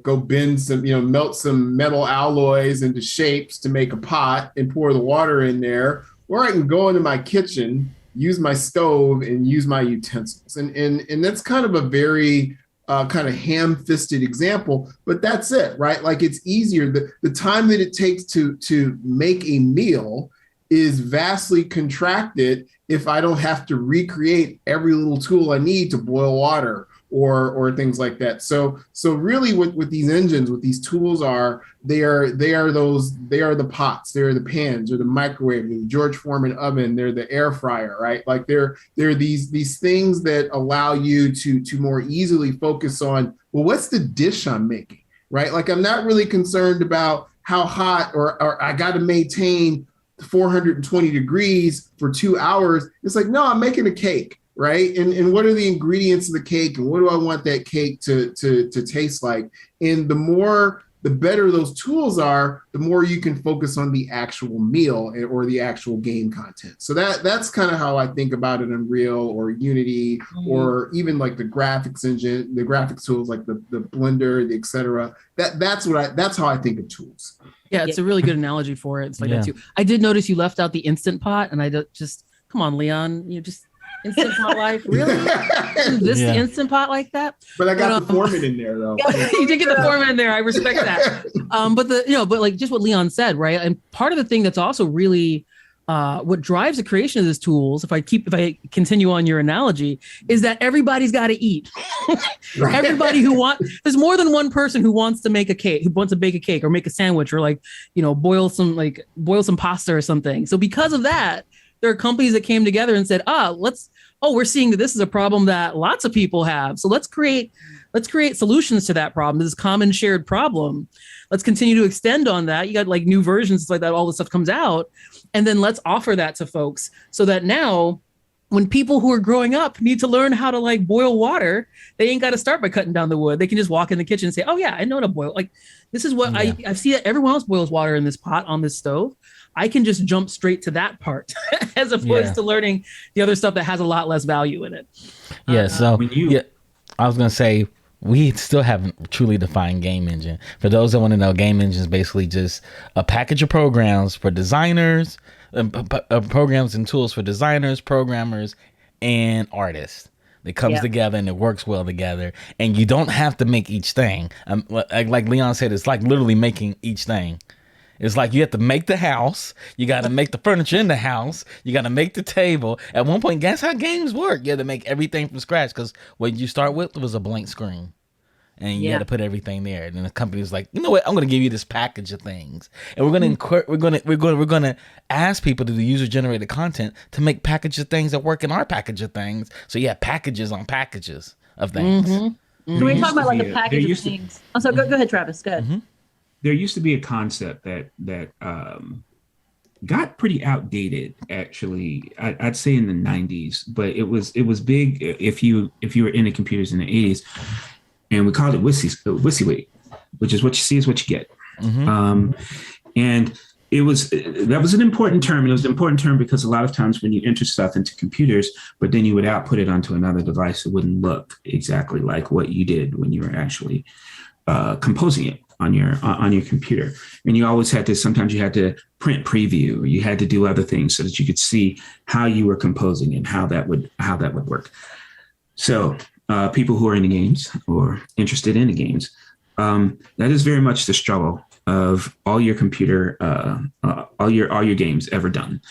go bend some melt some metal alloys into shapes to make a pot and pour the water in there, or I can go into my kitchen, use my stove, and use my utensils, and that's kind of a very kind of ham-fisted example, but that's it, right? Like it's easier. The time that it takes to make a meal is vastly contracted if I don't have to recreate every little tool I need to boil water or things like that. So really with these engines, what these tools are, they are the pots, they're the pans, or the microwave, the George Foreman oven, they're the air fryer, right? Like they're these things that allow you to more easily focus on, well, what's the dish I'm making, right? Like I'm not really concerned about how hot or I got to maintain 420 degrees for 2 hours. It's like, no, I'm making a cake. Right. And what are the ingredients of the cake? And what do I want that cake to taste like? And the better those tools are, the more you can focus on the actual meal or the actual game content. So that's kind of how I think about it in Unreal or Unity, or even like the graphics engine, the graphics tools like the Blender, the et cetera. That's how I think of tools. Yeah, it's a really good analogy for it. It's like that too. I did notice you left out the Instant Pot, and I just come on, Leon, Instant Pot life, really? The Instant Pot like that? But I got the Foreman in there though. You did get the Foreman in there. I respect that. But like just what Leon said, right? And part of the thing that's also really what drives the creation of these tools, if I continue on your analogy, is that everybody's got to eat. Right. Everybody there's more than one person who wants to make a cake, who wants to bake a cake or make a sandwich or like, boil some pasta or something. So because of that, there are companies that came together and said, we're seeing that this is a problem that lots of people have. So let's create solutions to that problem, this common shared problem. Let's continue to extend on that. You got like new versions like that, all this stuff comes out. And then let's offer that to folks so that now when people who are growing up need to learn how to like boil water, they ain't got to start by cutting down the wood. They can just walk in the kitchen and say, oh yeah, I know how to boil. Like this is what I see that everyone else boils water in this pot on this stove. I can just jump straight to that part as opposed to learning the other stuff that has a lot less value in it. Yeah. So I was going to say, we still haven't truly defined game engine. For those that want to know, game engine is basically just a package of programs for designers, programs and tools for designers, programmers, and artists. It comes together and it works well together. And you don't have to make each thing. Like Leon said, it's like literally making each thing. It's like you have to make the house. You got to make the furniture in the house. You got to make the table. At one point, that's how games work. You have to make everything from scratch because what you start with was a blank screen. And you had to put everything there. And then the company was like, you know what? I'm going to give you this package of things, and we're going to ask people to do user generated content to make packages of things that work in our package of things. So you have packages on packages of things. So when you talk about like a package of things, go ahead, Travis. Go ahead. There used to be a concept that got pretty outdated. Actually, I'd say in the '90s, but it was big if you were into computers in the '80s. And we called it WYSIWYG, which is what you see is what you get. And that was an important term. And it was an important term because a lot of times when you enter stuff into computers, but then you would output it onto another device, it wouldn't look exactly like what you did when you were actually composing it on your computer. And you always had to, sometimes you had to print preview, or you had to do other things so that you could see how you were composing and how that would work. So people who are into games or interested in the games, that is very much the struggle of all your computer, all your games ever done.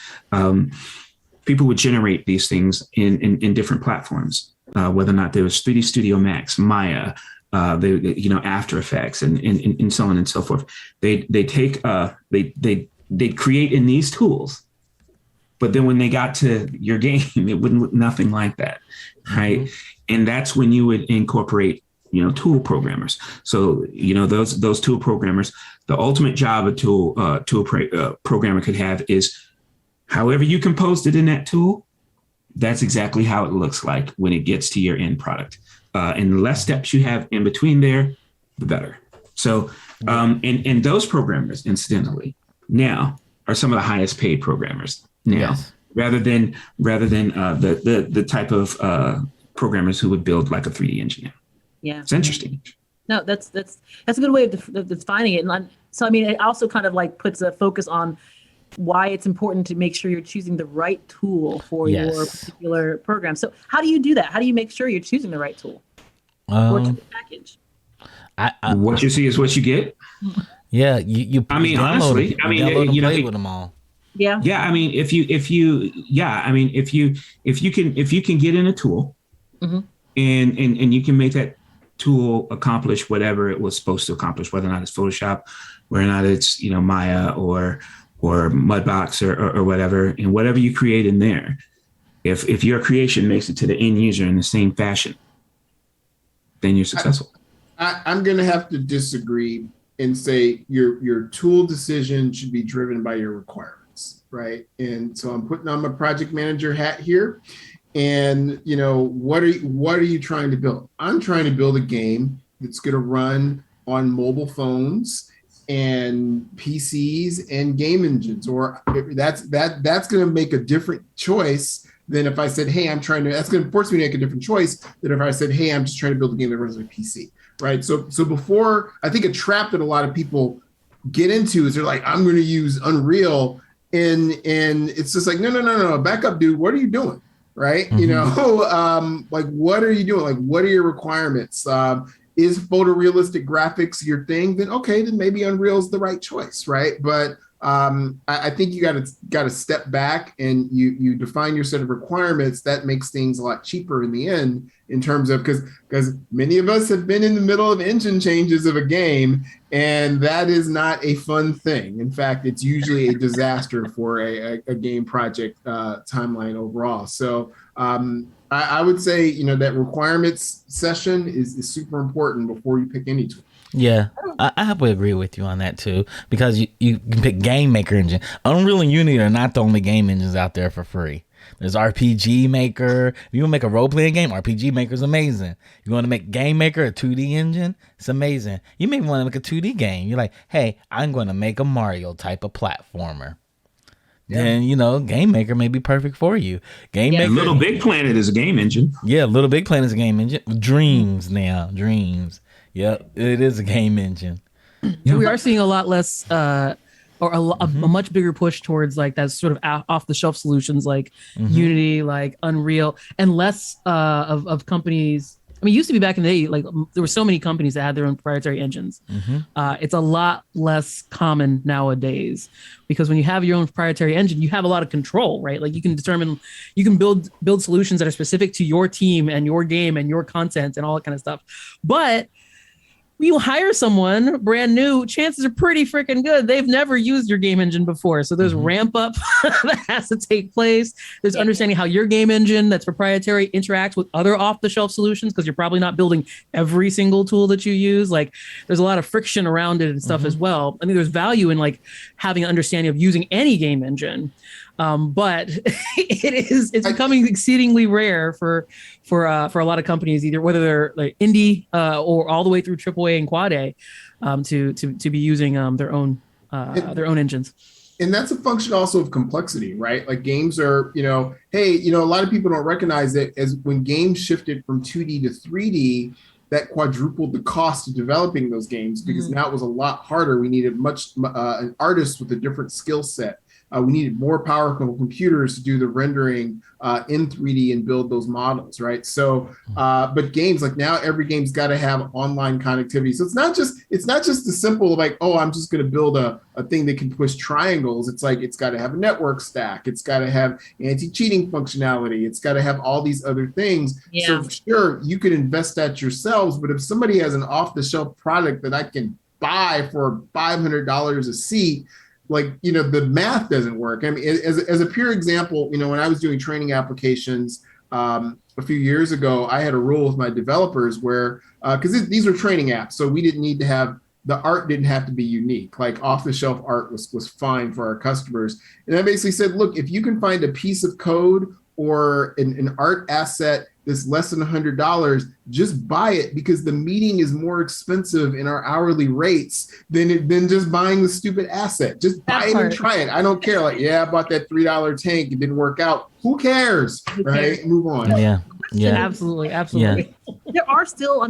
People would generate these things in different platforms, whether or not there was 3D Studio Max, Maya, After Effects, and so on and so forth. They create in these tools, but then when they got to your game, it wouldn't look nothing like that, right? And that's when you would incorporate, tool programmers. So, those tool programmers, the ultimate job a tool programmer could have is however you composed it in that tool, that's exactly how it looks like when it gets to your end product. And the less steps you have in between there, the better. So, and those programmers, incidentally, now are some of the highest paid programmers now, rather than the type of programmers who would build like a 3D engineer. Yeah, it's interesting. No, that's a good way of defining it. And so, I mean, it also kind of like puts a focus on why it's important to make sure you're choosing the right tool for your particular program. So how do you do that? How do you make sure you're choosing the right tool or tool package? What you see is what you get. Yeah, you. I mean, honestly, play with them all. Yeah. Yeah, I mean, if you can get in a tool, and you can make that tool accomplish whatever it was supposed to accomplish, whether or not it's Photoshop, whether or not it's Maya or Mudbox or whatever, and whatever you create in there, if your creation makes it to the end user in the same fashion, then you're successful. I'm going to have to disagree and say your tool decision should be driven by your requirements, right? And so I'm putting on my project manager hat here. And what are you trying to build? I'm trying to build a game that's going to run on mobile phones and PCs and game engines, or that's going to make a different choice than if I said, hey, that's going to force me to make a different choice than if I said, hey, I'm just trying to build a game that runs on a PC, right? So before, I think a trap that a lot of people get into is they're like, I'm going to use Unreal, and it's just like, no, back up, dude. What are you doing? Right? Like, what are you doing? Like, what are your requirements? Is photorealistic graphics your thing? Then okay, then maybe Unreal is the right choice, right? But I think you got to step back and you define your set of requirements. That makes things a lot cheaper in the end, in terms of because many of us have been in the middle of engine changes of a game, and that is not a fun thing. In fact, it's usually a disaster for a game project timeline overall. So I would say that requirements session is super important before you pick any tool. Yeah, I would agree with you on that too, because you can pick Game Maker engine. Unreal and Unity are not the only game engines out there for free. There's RPG Maker. If you want to make a role-playing game, RPG Maker is amazing. You want to make Game Maker, a 2D engine, it's amazing. You maybe want to make a 2D game. You're like, hey, I'm going to make a Mario type of platformer. Then, you know, Game Maker may be perfect for you. Game Maker. Little Big Planet is a game engine. Yeah, Little Big Planet is a game engine. Dreams now. Dreams. Yep, it is a game engine. Yeah. We are seeing a lot less a much bigger push towards like that sort of off the shelf solutions like Unity, like Unreal, and less of companies. I mean, it used to be back in the day, like there were so many companies that had their own proprietary engines. It's a lot less common nowadays because when you have your own proprietary engine, you have a lot of control, right? Like you can build solutions that are specific to your team and your game and your content and all that kind of stuff. But when you hire someone brand new, chances are pretty freaking good they've never used your game engine before. So there's ramp up that has to take place. There's understanding how your game engine that's proprietary interacts with other off-the-shelf solutions because you're probably not building every single tool that you use. Like there's a lot of friction around it and stuff as well. I think there's value in like having an understanding of using any game engine. But it's becoming exceedingly rare for a lot of companies, either whether they're like indie or all the way through AAA and Quad A, to be using their own engines. And that's a function also of complexity, right? Like games are, a lot of people don't recognize it as when games shifted from 2D to 3D, that quadrupled the cost of developing those games because now it was a lot harder. We needed an artist with a different skill set. We needed more powerful computers to do the rendering in 3D and build those models, right? So, but games like now, every game's got to have online connectivity. So it's not just the simple like, oh, I'm just going to build a thing that can push triangles. It's like it's got to have a network stack. It's got to have anti-cheating functionality. It's got to have all these other things. Yeah. So sure, you could invest that yourselves, but if somebody has an off-the-shelf product that I can buy for $500 a seat, like, the math doesn't work. I mean, as a pure example, when I was doing training applications a few years ago, I had a rule with my developers where, because these are training apps, so we didn't need to have, the art didn't have to be unique. Like off-the-shelf art was fine for our customers. And I basically said, look, if you can find a piece of code or an art asset that's less than $100, just buy it because the meeting is more expensive in our hourly rates than just buying the stupid asset. Just buy it and try it. I don't care. Like, yeah, I bought that $3 tank. It didn't work out. Who cares? Right? Move on. Yeah. Absolutely. Yeah. There are still,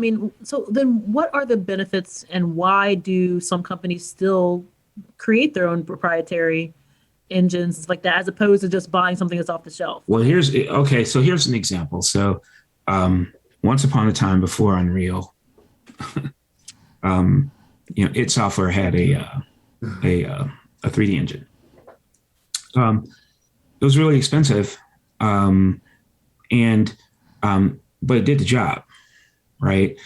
so then what are the benefits and why do some companies still create their own proprietary engines like that as opposed to just buying something that's off the shelf? Well, here's an example. So once upon a time before Unreal, id Software had a 3D engine. It was really expensive, but it did the job, right?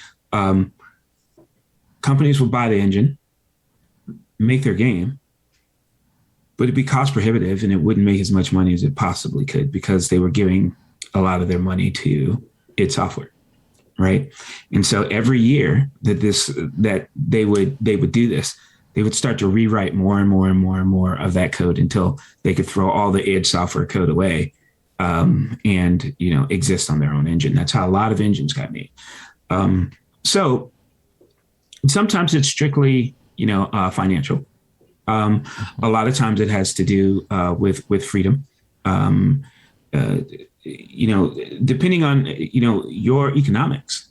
Companies would buy the engine, make their game, but it'd be cost prohibitive and it wouldn't make as much money as it possibly could because they were giving a lot of their money to id Software, right? And so every year that they would do this, they would start to rewrite more and more and more and more of that code until they could throw all the id Software code away and exist on their own engine. That's how a lot of engines got made. So sometimes it's strictly financial. A lot of times it has to do with freedom. Depending on your economics,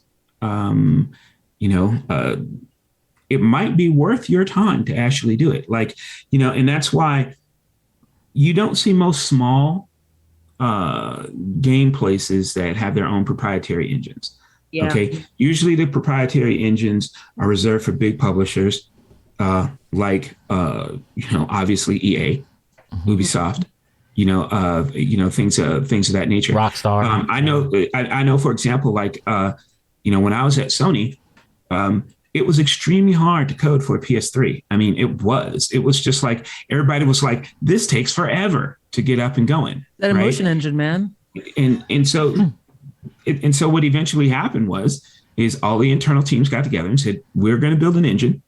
it might be worth your time to actually do it. Like, and that's why you don't see most small game places that have their own proprietary engines. Yeah. Okay. Usually the proprietary engines are reserved for big publishers. Obviously EA, Ubisoft, things of that nature. Rockstar. I know, for example, when I was at Sony, it was extremely hard to code for a PS3. I mean, it was just like, everybody was like, this takes forever to get up and going. That emotion engine, man. And so what eventually happened is all the internal teams got together and said, we're going to build an engine.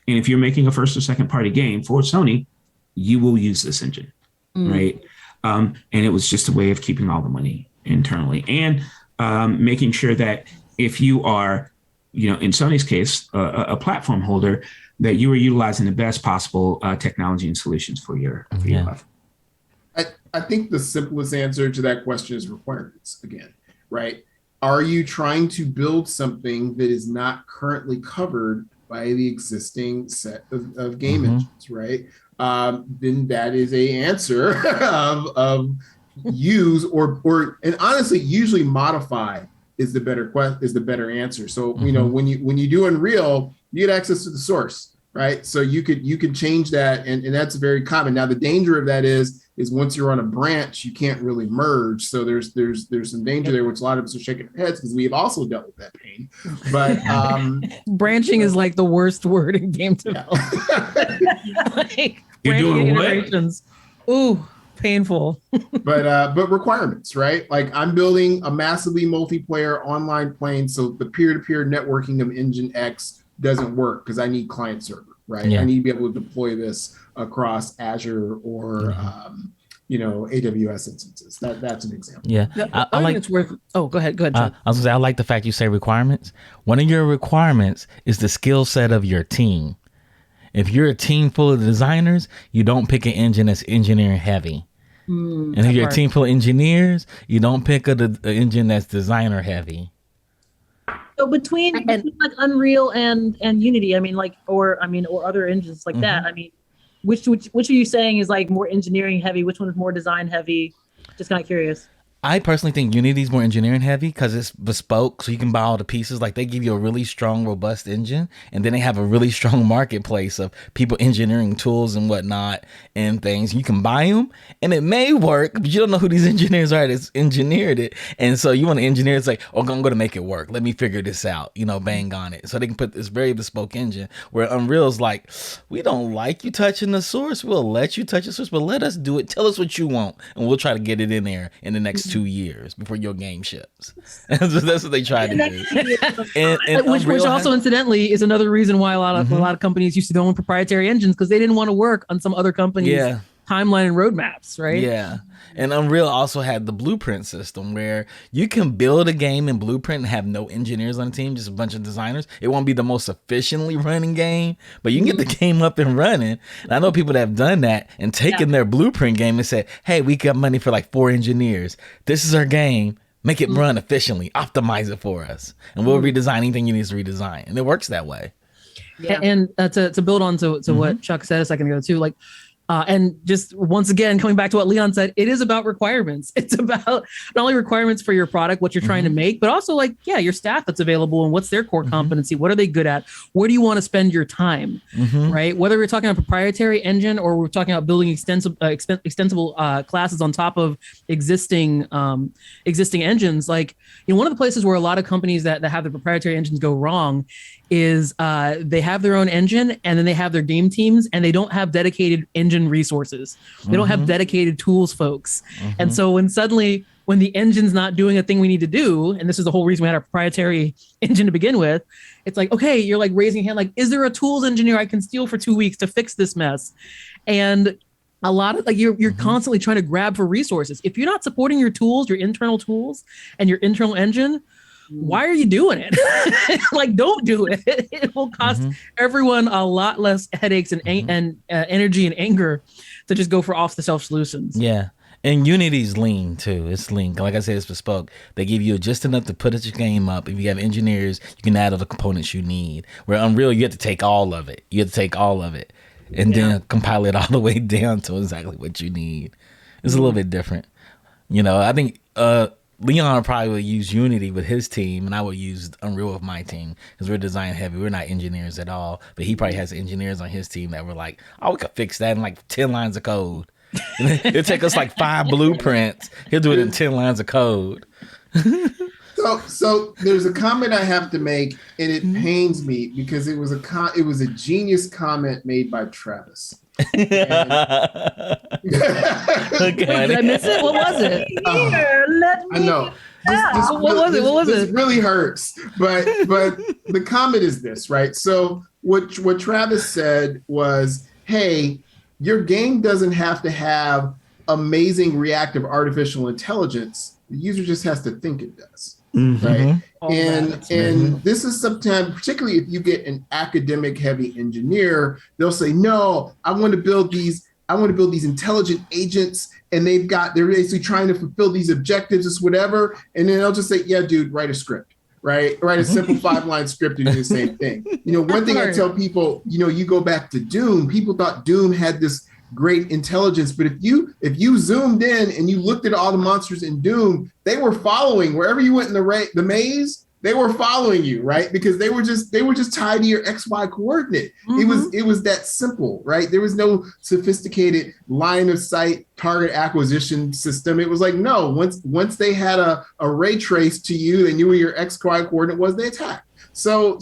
And if you're making a first or second party game for Sony, you will use this engine, right? And it was just a way of keeping all the money internally and making sure that if you are, in Sony's case, a platform holder, that you are utilizing the best possible technology and solutions for your platform. I think the simplest answer to that question is requirements again, right? Are you trying to build something that is not currently covered by the existing set of game engines, right? Then that is a answer of use or and honestly, usually modify is the better answer. So when you do Unreal, you get access to the source, right? So you could change that, and that's very common. Now the danger of that is once you're on a branch, you can't really merge. So there's some danger there, which a lot of us are shaking our heads because we have also dealt with that pain. But branching is like the worst word in game development. Like you're doing iterations. Ooh, painful. but requirements, right? Like I'm building a massively multiplayer online plane, so the peer-to-peer networking of Engine X doesn't work because I need client server. Right. Yeah. I need to be able to deploy this across Azure or, AWS instances. That's an example. Yeah. I like it's worth. Oh, go ahead. John. I was gonna say, I like the fact you say requirements. One of your requirements is the skill set of your team. If you're a team full of designers, you don't pick an engine that's engineering heavy. And if you're a team full of engineers, you don't pick an engine that's designer heavy. So between like Unreal and Unity, or other engines like that, which are you saying is like more engineering heavy? Which one is more design heavy? Just kind of curious. I personally think Unity is more engineering heavy because it's bespoke, so you can buy all the pieces. Like they give you a really strong, robust engine, and then they have a really strong marketplace of people engineering tools and whatnot and things. You can buy them, and it may work, but you don't know who these engineers are that's engineered it. And so you want an engineer to say, "Oh, I'm going to make it work. Let me figure this out." Bang on it, so they can put this very bespoke engine. Where Unreal's like, "We don't like you touching the source. We'll let you touch the source, but let us do it. Tell us what you want, and we'll try to get it in there in the next 2 years before your game ships." That's what they try to do. and which also incidentally is another reason why a lot of companies used to go on proprietary engines because they didn't want to work on some other company's timeline and roadmaps, right? Yeah. And Unreal also had the blueprint system where you can build a game in Blueprint and have no engineers on the team, just a bunch of designers. It won't be the most efficiently running game, but you can get the game up and running. And I know people that have done that and taken their Blueprint game and said, "Hey, we got money for like 4 engineers. This is our game. Make it run efficiently. Optimize it for us. And we'll redesign anything you need to redesign." And it works that way. Yeah. And to build on to what Chuck said a second ago too, like, and just once again, coming back to what Leon said, it is about requirements. It's about not only requirements for your product, what you're trying to make, but also like, your staff that's available and what's their core competency. What are they good at? Where do you want to spend your time? Right? Whether we're talking about proprietary engine or we're talking about building extensible classes on top of existing engines. Like, one of the places where a lot of companies that have the proprietary engines go wrong is they have their own engine and then they have their game teams and they don't have dedicated engine resources. They don't have dedicated tools folks. And so when the engine's not doing a thing we need to do, and this is the whole reason we had our proprietary engine to begin with, it's like, okay, you're like raising your hand, like, is there a tools engineer I can steal for 2 weeks to fix this mess? And a lot of you're constantly trying to grab for resources. If you're not supporting your tools, your internal tools and your internal engine, why are you doing it? Like, don't do it. It will cost everyone a lot less headaches and energy and anger to just go for off-the-shelf solutions. Yeah. And Unity's lean too. It's lean. Like I said, it's bespoke. They give you just enough to put your game up. If you have engineers, you can add all the components you need. Where Unreal, you have to take all of it. And then compile it all the way down to exactly what you need. It's a little bit different. I think Leon probably would use Unity with his team, and I would use Unreal with my team because we're design heavy. We're not engineers at all. But he probably has engineers on his team that were like, "Oh, we could fix that in like 10 lines of code." It'll take us like 5 blueprints. He'll do it in 10 lines of code. So there's a comment I have to make, and it pains me because it was a genius comment made by Travis. Did I miss it? What was it? I know. What was it? This really hurts. But the comment is this, right? So what Travis said was, hey, your game doesn't have to have amazing reactive artificial intelligence. The user just has to think it does, Mm-hmm. right? All And that. this is sometimes, particularly if you get an academic heavy engineer, they'll say, no, I want to build these intelligent agents, and they're basically trying to fulfill these objectives, it's whatever. And then they'll just say, yeah, dude, write a script, right? Write a simple 5-line script and do the same thing. One thing I tell people, you go back to Doom, people thought Doom had this great intelligence, but if you zoomed in and you looked at all the monsters in Doom, they were following wherever you went in the maze. They were following you, right? Because they were just tied to your XY coordinate. Mm-hmm. It was that simple, right? There was no sophisticated line of sight target acquisition system. It was like, no, once they had a ray trace to you, they knew where your XY coordinate was, they attacked. So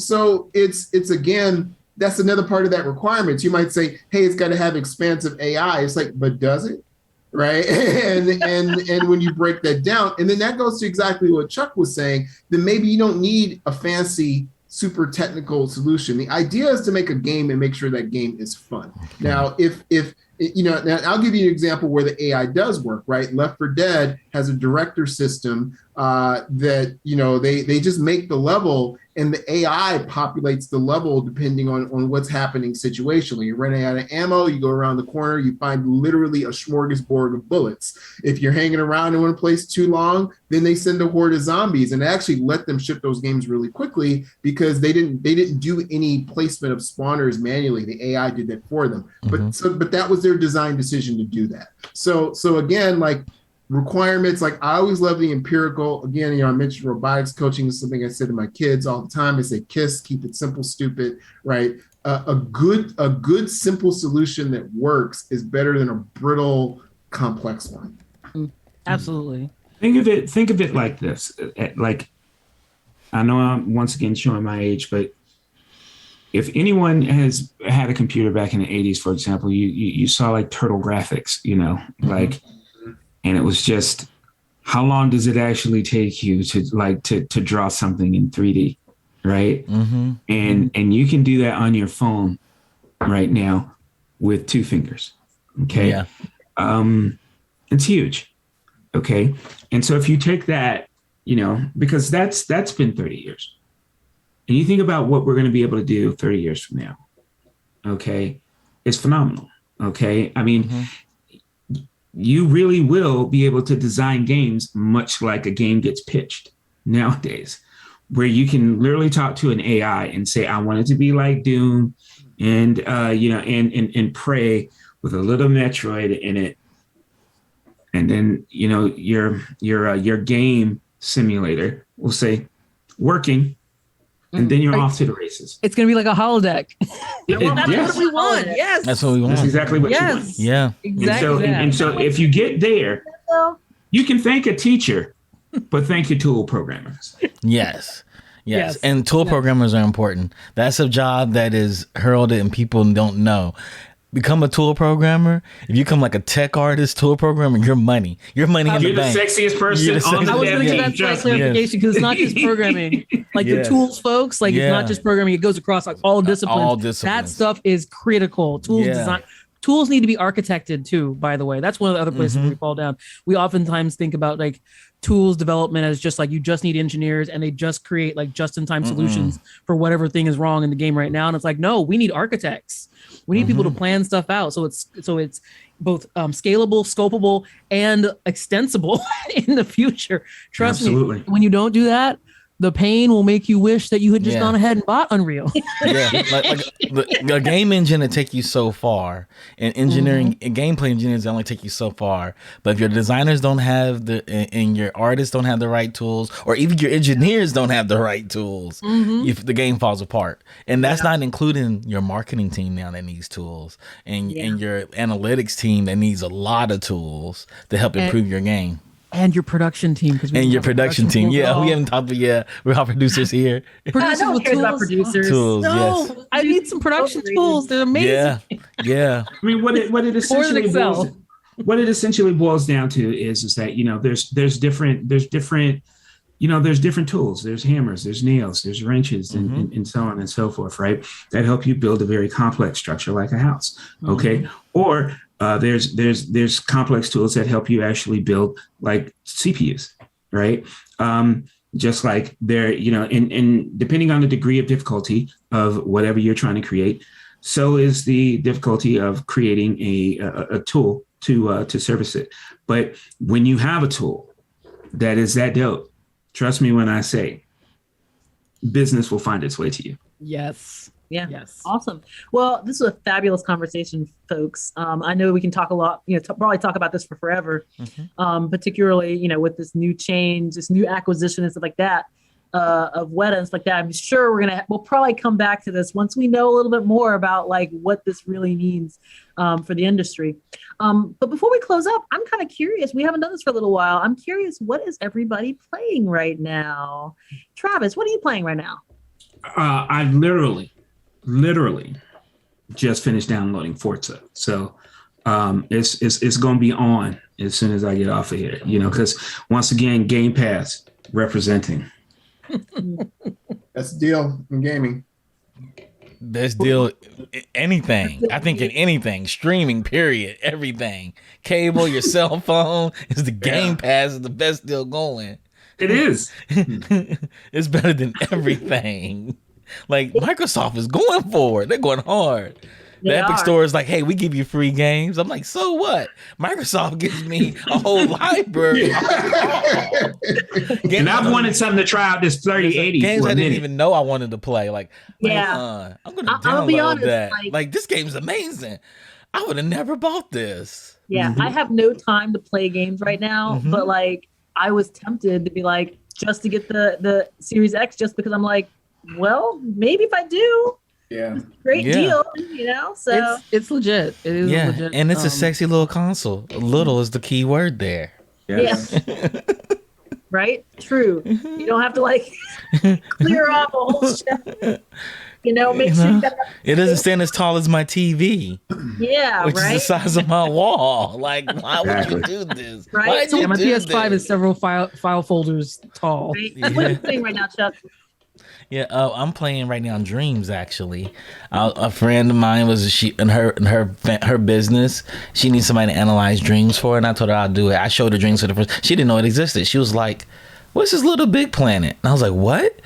it's again, that's another part of that requirement. You might say, hey, it's got to have expansive AI. It's like, but does it? Right. And when you break that down, and then that goes to exactly what Chuck was saying, then maybe you don't need a fancy, super technical solution. The idea is to make a game and make sure that game is fun. Now, now I'll give you an example where the AI does work, right? Left 4 Dead has a director system that, they just make the level, and the AI populates the level depending on what's happening situationally. You're running out of ammo, you go around the corner, you find literally a smorgasbord of bullets. If you're hanging around in one place too long, then they send a horde of zombies, and actually let them ship those games really quickly because they didn't do any placement of spawners manually. The AI did that for them. Mm-hmm. But that was their design decision to do that. So again, like, requirements, like, I always love the empirical. Again, I mentioned robotics coaching is something I say to my kids all the time. I say, KISS, keep it simple, stupid, right? A good simple solution that works is better than a brittle, complex one. Absolutely. Think of it like this. Like, I know I'm once again showing my age, but if anyone has had a computer back in the 80s, for example, you saw like turtle graphics, like, and it was just, how long does it actually take you to draw something in 3D, right? Mm-hmm. And you can do that on your phone right now with 2 fingers. Okay. Yeah. It's huge. Okay. And so if you take that, because that's been 30 years, and you think about what we're going to be able to do 30 years from now. Okay. It's phenomenal. Okay. I mean, you really will be able to design games much like a game gets pitched nowadays, where you can literally talk to an AI and say, I want it to be like Doom and, and Prey with a little Metroid in it. And then, your game simulator will say working, and then you're off to the races. It's going to be like a holodeck. That's what we want. Yes. That's what we want. That's exactly what you want. Yeah. Exactly. And so if you get there, you can thank a teacher, but thank your tool programmers. Yes. And tool programmers are important. That's a job that is heralded and people don't know. Become a tool programmer. If you become like a tech artist, tool programmer, you're money. You're money in the bank. You're the sexiest person on the I was going to give that slight clarification because it's not just programming. Like the tools folks, like it's not just programming. It goes across like all disciplines. That stuff is critical. Tools design. Tools need to be architected too, by the way. That's one of the other places we fall down. We oftentimes think about like tools development as just like you just need engineers and they just create like just-in-time solutions for whatever thing is wrong in the game right now. And it's like, no, we need architects. We need people to plan stuff out. So it's both scalable, scopable, and extensible in the future. Trust me, when you don't do that, the pain will make you wish that you had just gone ahead and bought Unreal. like the game engine will take you so far, and engineering and gameplay engineers only take you so far. But if your designers don't have and your artists don't have the right tools, or even your engineers don't have the right tools, if the game falls apart. And that's not including your marketing team now that needs tools, and your analytics team that needs a lot of tools to help improve your game. And your production team. And your production team. Yeah, we haven't talked about, we're all producers here. Producers with tools. About producers. Tools, no, I need some production tools. They're amazing. Yeah. I mean, what it essentially boils down to is that, there's different tools. There's hammers, there's nails, there's wrenches, and so on and so forth, right? That help you build a very complex structure like a house. Okay. Or There's complex tools that help you actually build like CPUs, right? Just like there, and depending on the degree of difficulty of whatever you're trying to create, so is the difficulty of creating a tool to service it. But when you have a tool that is that dope, trust me when I say business will find its way to you. Yes. Yeah. Yes. Awesome. Well, this was a fabulous conversation, folks. I know we can talk a lot, probably talk about this for forever, particularly, with this new change, this new acquisition and stuff like that, of Weta and stuff like that. I'm sure we'll probably come back to this once we know a little bit more about like what this really means for the industry. But before we close up, I'm kind of curious. We haven't done this for a little while. I'm curious, what is everybody playing right now? Travis, what are you playing right now? I literally just finished downloading Forza. So it's going to be on as soon as I get off of here, because once again, Game Pass representing. That's the deal in gaming. Best deal, anything. I think in anything, streaming, period, everything. Cable, your cell phone is the Game Pass is the best deal going. It is. It's better than everything. Like Microsoft is going for it. They're going hard. The Epic Store is like, hey, we give you free games. I'm like, so what? Microsoft gives me a whole library. And I've wanted something to try out this 3080 games for a I didn't minute. even know I wanted to play. Like, I'm going to I'll be download honest, that. Like, this game's amazing. I would have never bought this. Yeah, I have no time to play games right now, but like I was tempted to be like, just to get the Series X, just because I'm like, well, maybe if I do, great deal, So it's legit. It is legit. And it's a sexy little console. Little is the key word there. Yes. Yeah. Right? True. You don't have to like clear off a whole shelf. Make sure you got it doesn't stand as tall as my TV. Yeah, which right. is the size of my wall. Like, why would you do this? Right. Why'd you my do PS5 this? is several file folders tall. Right. What are you playing right now, Chuck? Yeah, I'm playing right now on Dreams. Actually, a friend of mine was in her business. She needs somebody to analyze dreams for her, and I told her I'll do it. I showed her Dreams for the first. She didn't know it existed. She was like, "What's this Little Big Planet?" And I was like, "What?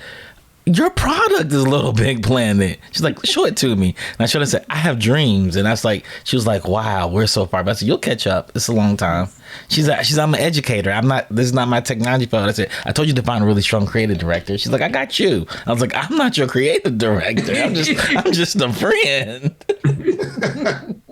Your product is Little Big Planet." She's like, "Show it to me." And I showed her. I said, "I have dreams," and that's like, she was like, "Wow, we're so far." But I said, "You'll catch up. It's a long time." She's I'm an educator. I'm not. This is not my technology field. I said, "I told you to find a really strong creative director." She's like, "I got you." I was like, "I'm not your creative director. I'm just a friend."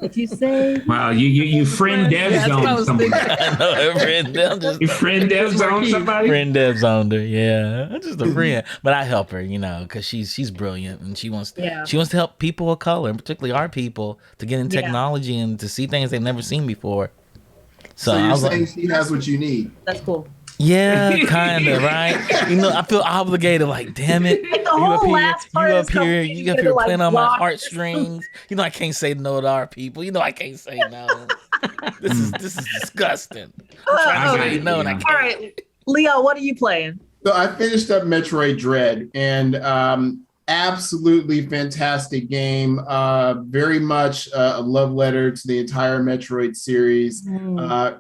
Did you say? Wow, you friend dev zone somebody. I know, friend dev. You friend dev zone somebody. Friend dev zoned her. Yeah, I'm just a friend, but I help her, because she's brilliant and she wants to help people of color, and particularly our people, to get in technology and to see things they've never seen before. So you're I was saying like, she has what you need. That's cool. yeah, kind of, right? I feel obligated. Like, damn it, Like the whole last part you is up here like playing on my block. heartstrings. I can't say no to our people. I can't say no. This is disgusting. I'm trying to say no, and I can't. All right, Leo, what are you playing? So I finished up Metroid Dread, and absolutely fantastic game. Very much a love letter to the entire Metroid series.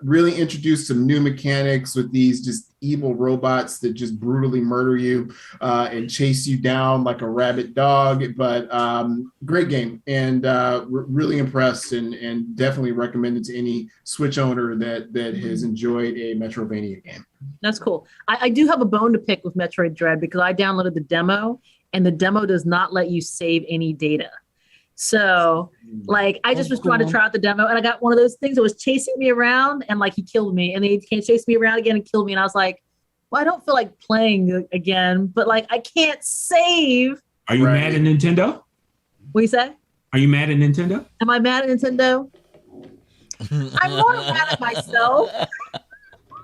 Really introduced some new mechanics with these just evil robots that just brutally murder you and chase you down like a rabid dog. But great game, and really impressed, and definitely recommended to any Switch owner that has enjoyed a Metroidvania game. That's cool. I do have a bone to pick with Metroid Dread because I downloaded the demo, and the demo does not let you save any data. So like, I just was trying to try out the demo, and I got one of those things that was chasing me around, and like he killed me, and then he can't chase me around again and kill me. And I was like, well, I don't feel like playing again, but like, I can't save. Are you mad at Nintendo? What do you say? Are you mad at Nintendo? Am I mad at Nintendo? I'm more mad at myself.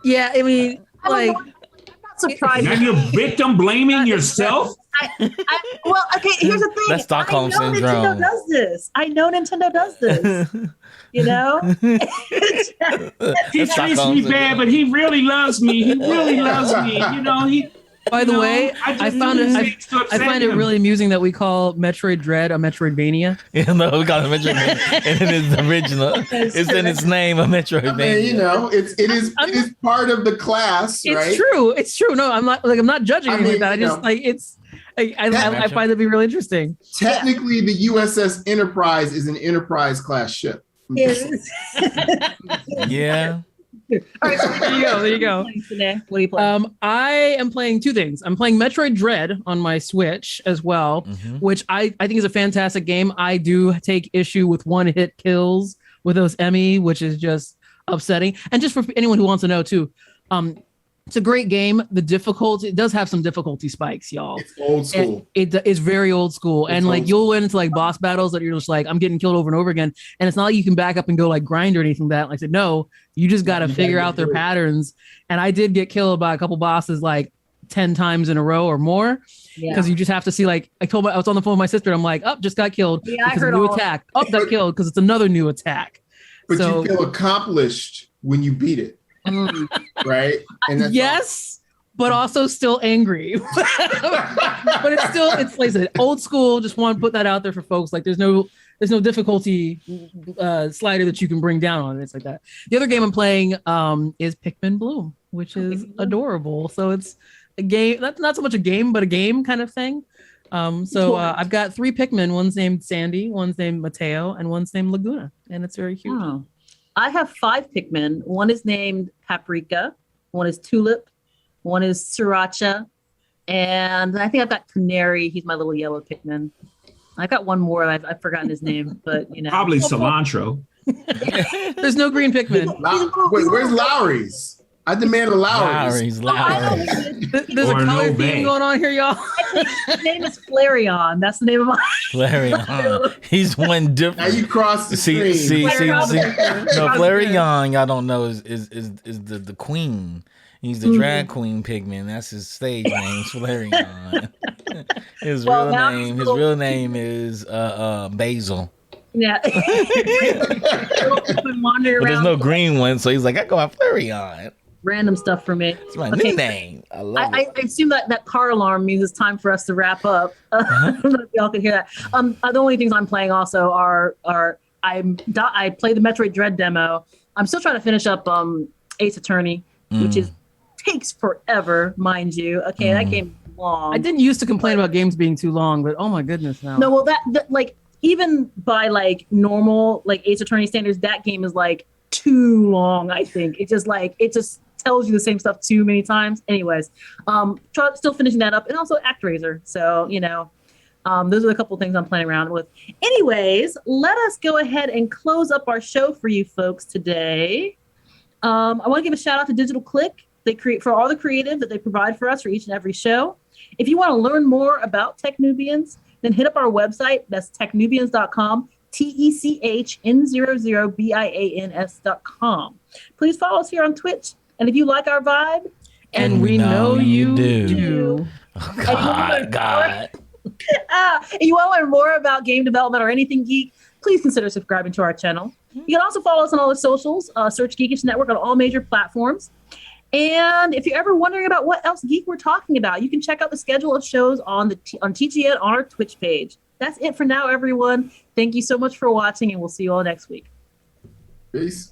Yeah, I mean, I'm like, not surprised. Now you're victim blaming yourself? Well, okay, here's the thing. That's Stockholm syndrome. Nintendo does this. I know Nintendo does this. He treats me bad, but he really loves me. He really loves me. By the way, I find it really amusing that we call Metroid Dread a Metroidvania. You know, we got a Metroidvania, and it is original. It's in its name, a Metroidvania. I mean, you know, it is part of the class, right? It's true. No, I'm not judging anything like that. I just like it's. I find it to be really interesting. Technically, the USS Enterprise is an Enterprise class ship. Yeah. All right, so There you go. What are you playing? I am playing two things. I'm playing Metroid Dread on my Switch as well, which I think is a fantastic game. I do take issue with one-hit kills with those Emmy, which is just upsetting. And just for anyone who wants to know too, it's a great game. The difficulty, it does have some difficulty spikes, y'all. It's old school. It's very old school. And like you'll win into like boss battles that you're just like, I'm getting killed over and over again. And it's not like you can back up and go like grind or anything like that. Like I said, no, you just got to figure out their patterns. And I did get killed by a couple bosses like 10 times in a row or more. Because you just have to see, like, I was on the phone with my sister. And I'm like, just got killed. Yeah, because a new attack. Got killed because it's another new attack. But you feel accomplished when you beat it. Right? And that's yes, but also still angry. But it's like I said, old school. Just want to put that out there for folks. Like there's no difficulty slider that you can bring down on it. It's like that. The other game I'm playing is Pikmin Bloom, which is adorable. So it's a game, not so much a game, but a game kind of thing. I've got 3 Pikmin. One's named Sandy, one's named Mateo, and one's named Laguna. And it's very cute. Oh. I have 5 Pikmin. One is named Paprika. One is Tulip. One is Sriracha. And I think I've got Canary. He's my little yellow Pikmin. I got one more. I've forgotten his name, but you know. Probably cilantro. There's no green Pikmin. Wait, where's Lowry's? I demand a Lowry's. Lowry's. There's a color theme going on here, y'all. His name is Flareon. That's the name of my Flareon. He's one different. Now you cross the stream. See. No, Flareon, y'all don't know, is the queen. He's the drag queen Pigman. That's his stage name, Flareon. His real name is Basil. Yeah. But there's no green one, so he's like, I go out Flareon. Random stuff for me. It's my new name. I love it. I assume that car alarm means it's time for us to wrap up. I don't know if y'all can hear that. The only things I'm playing also are I played the Metroid Dread demo. I'm still trying to finish up Ace Attorney, which takes forever, mind you. Okay, that game is long. I didn't used to complain about games being too long, but oh my goodness, now. No, well that like even by like normal like Ace Attorney standards, that game is like too long. I think it just tells you the same stuff too many times. Anyways, still finishing that up, and also ActRaiser. So you know, those are a couple of things I'm playing around with. Anyways, let us go ahead and close up our show for you folks today. I want to give a shout out to Digital Click. They create for all the creative that they provide for us for each and every show. If you want to learn more about Techn00bians, then hit up our website. That's techn00bians.com. techn00bians.com. Please follow us here on Twitch. And if you like our vibe, and we know you do. Oh, God. And you want to learn more about game development or anything geek, please consider subscribing to our channel. You can also follow us on all the socials. Search Geekish Network on all major platforms. And if you're ever wondering about what else geek we're talking about, you can check out the schedule of shows on TGN on our Twitch page. That's it for now, everyone. Thank you so much for watching, and we'll see you all next week. Peace.